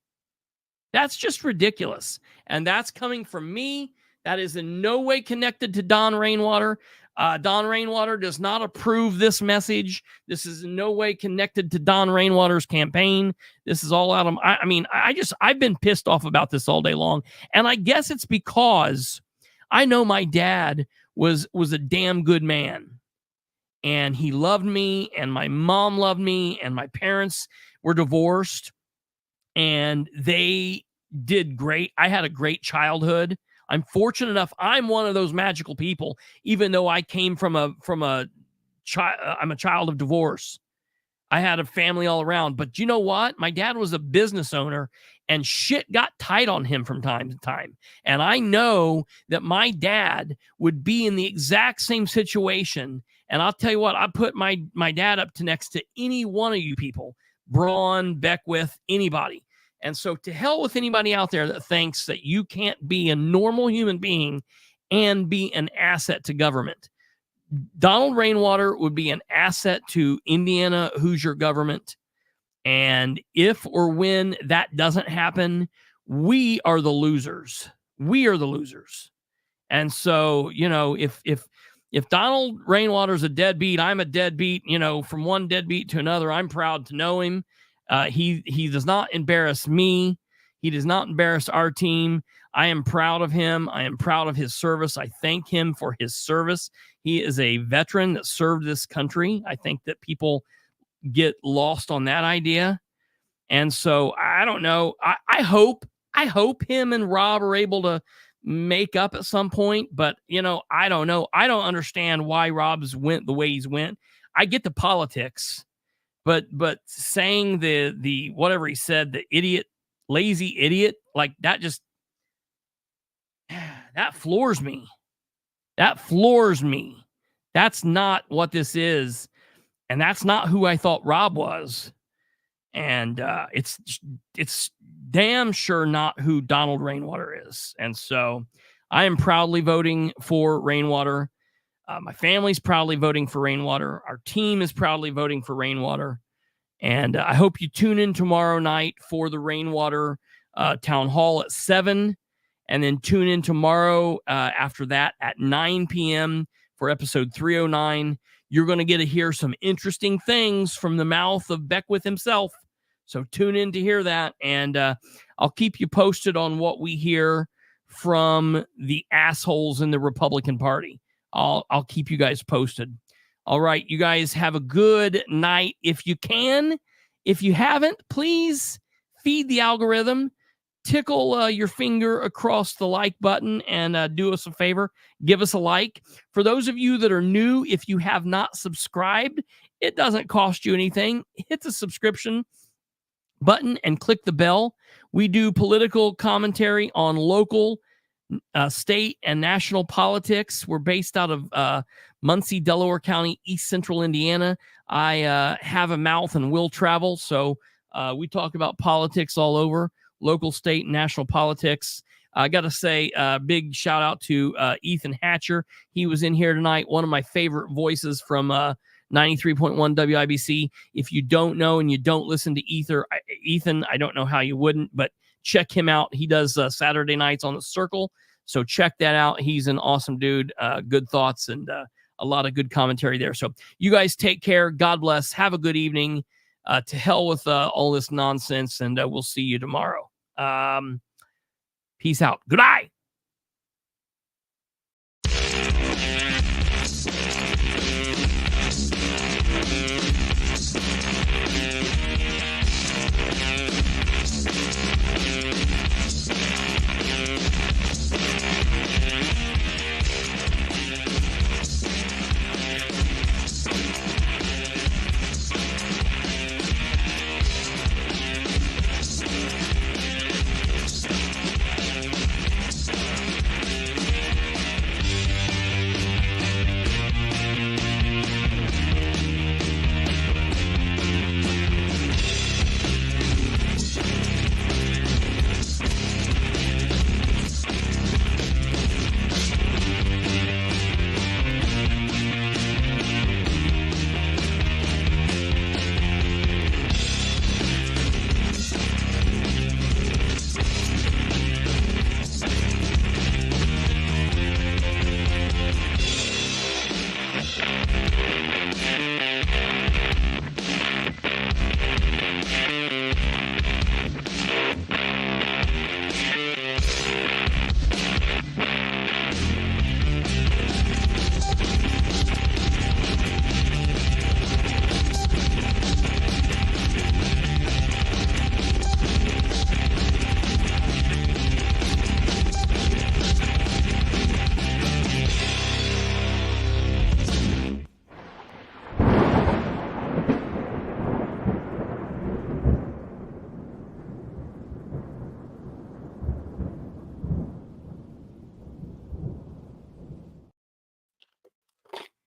B: That's just ridiculous. And that's coming from me. That is in no way connected to Don Rainwater. Don Rainwater does not approve this message. This is in no way connected to Don Rainwater's campaign. This is all out of, I've been pissed off about this all day long. And I guess it's because I know my dad was a damn good man. And he loved me, and my mom loved me, and my parents were divorced, and they did great. I had a great childhood. I'm fortunate enough. I'm one of those magical people, even though I came from a child. I'm a child of divorce. I had a family all around. But you know what? My dad was a business owner, and shit got tight on him from time to time. And I know that my dad would be in the exact same situation. And I'll tell you what, I put my dad up to next to any one of you people, Braun, Beckwith, anybody. And so to hell with anybody out there that thinks that you can't be a normal human being and be an asset to government. Donald Rainwater would be an asset to Indiana Hoosier government. And if or when that doesn't happen, we are the losers. We are the losers. And so, if if Donald Rainwater's a deadbeat, I'm a deadbeat, from one deadbeat to another. I'm proud to know him. He does not embarrass me. He does not embarrass our team. I am proud of him. I am proud of his service. I thank him for his service. He is a veteran that served this country. I think that people get lost on that idea. And so I don't know. I hope him and Rob are able to make up at some point, but I don't know. I don't understand why Rob's went the way he's went. I get the politics, but saying the whatever he said, the idiot, lazy idiot, like that floors me. That floors me. That's not what this is. And that's not who I thought Rob was. And it's damn sure not who Donald Rainwater is. And so I am proudly voting for Rainwater. My family's proudly voting for Rainwater. Our team is proudly voting for Rainwater. And I hope you tune in tomorrow night for the Rainwater Town Hall at 7. And then tune in tomorrow after that at 9 p.m. for episode 309. You're going to get to hear some interesting things from the mouth of Beckwith himself. So tune in to hear that. And I'll keep you posted on what we hear from the assholes in the Republican Party. I'll keep you guys posted. All right, you guys have a good night if you can. If you haven't, please feed the algorithm. Tickle your finger across the like button and do us a favor. Give us a like. For those of you that are new, if you have not subscribed, it doesn't cost you anything. Hit the subscription button and click the bell. We do political commentary on local, state, and national politics. We're based out of Muncie, Delaware County, East Central Indiana. I have a mouth and will travel, so we talk about politics all over. Local, state, and national politics. I got to say a big shout out to Ethan Hatcher. He was in here tonight. One of my favorite voices from 93.1 WIBC. If you don't know and you don't listen to Ethan, I don't know how you wouldn't, but check him out. He does Saturday nights on the Circle. So check that out. He's an awesome dude. Good thoughts and a lot of good commentary there. So you guys take care. God bless. Have a good evening. To hell with all this nonsense, and we'll see you tomorrow. Peace out. Good night.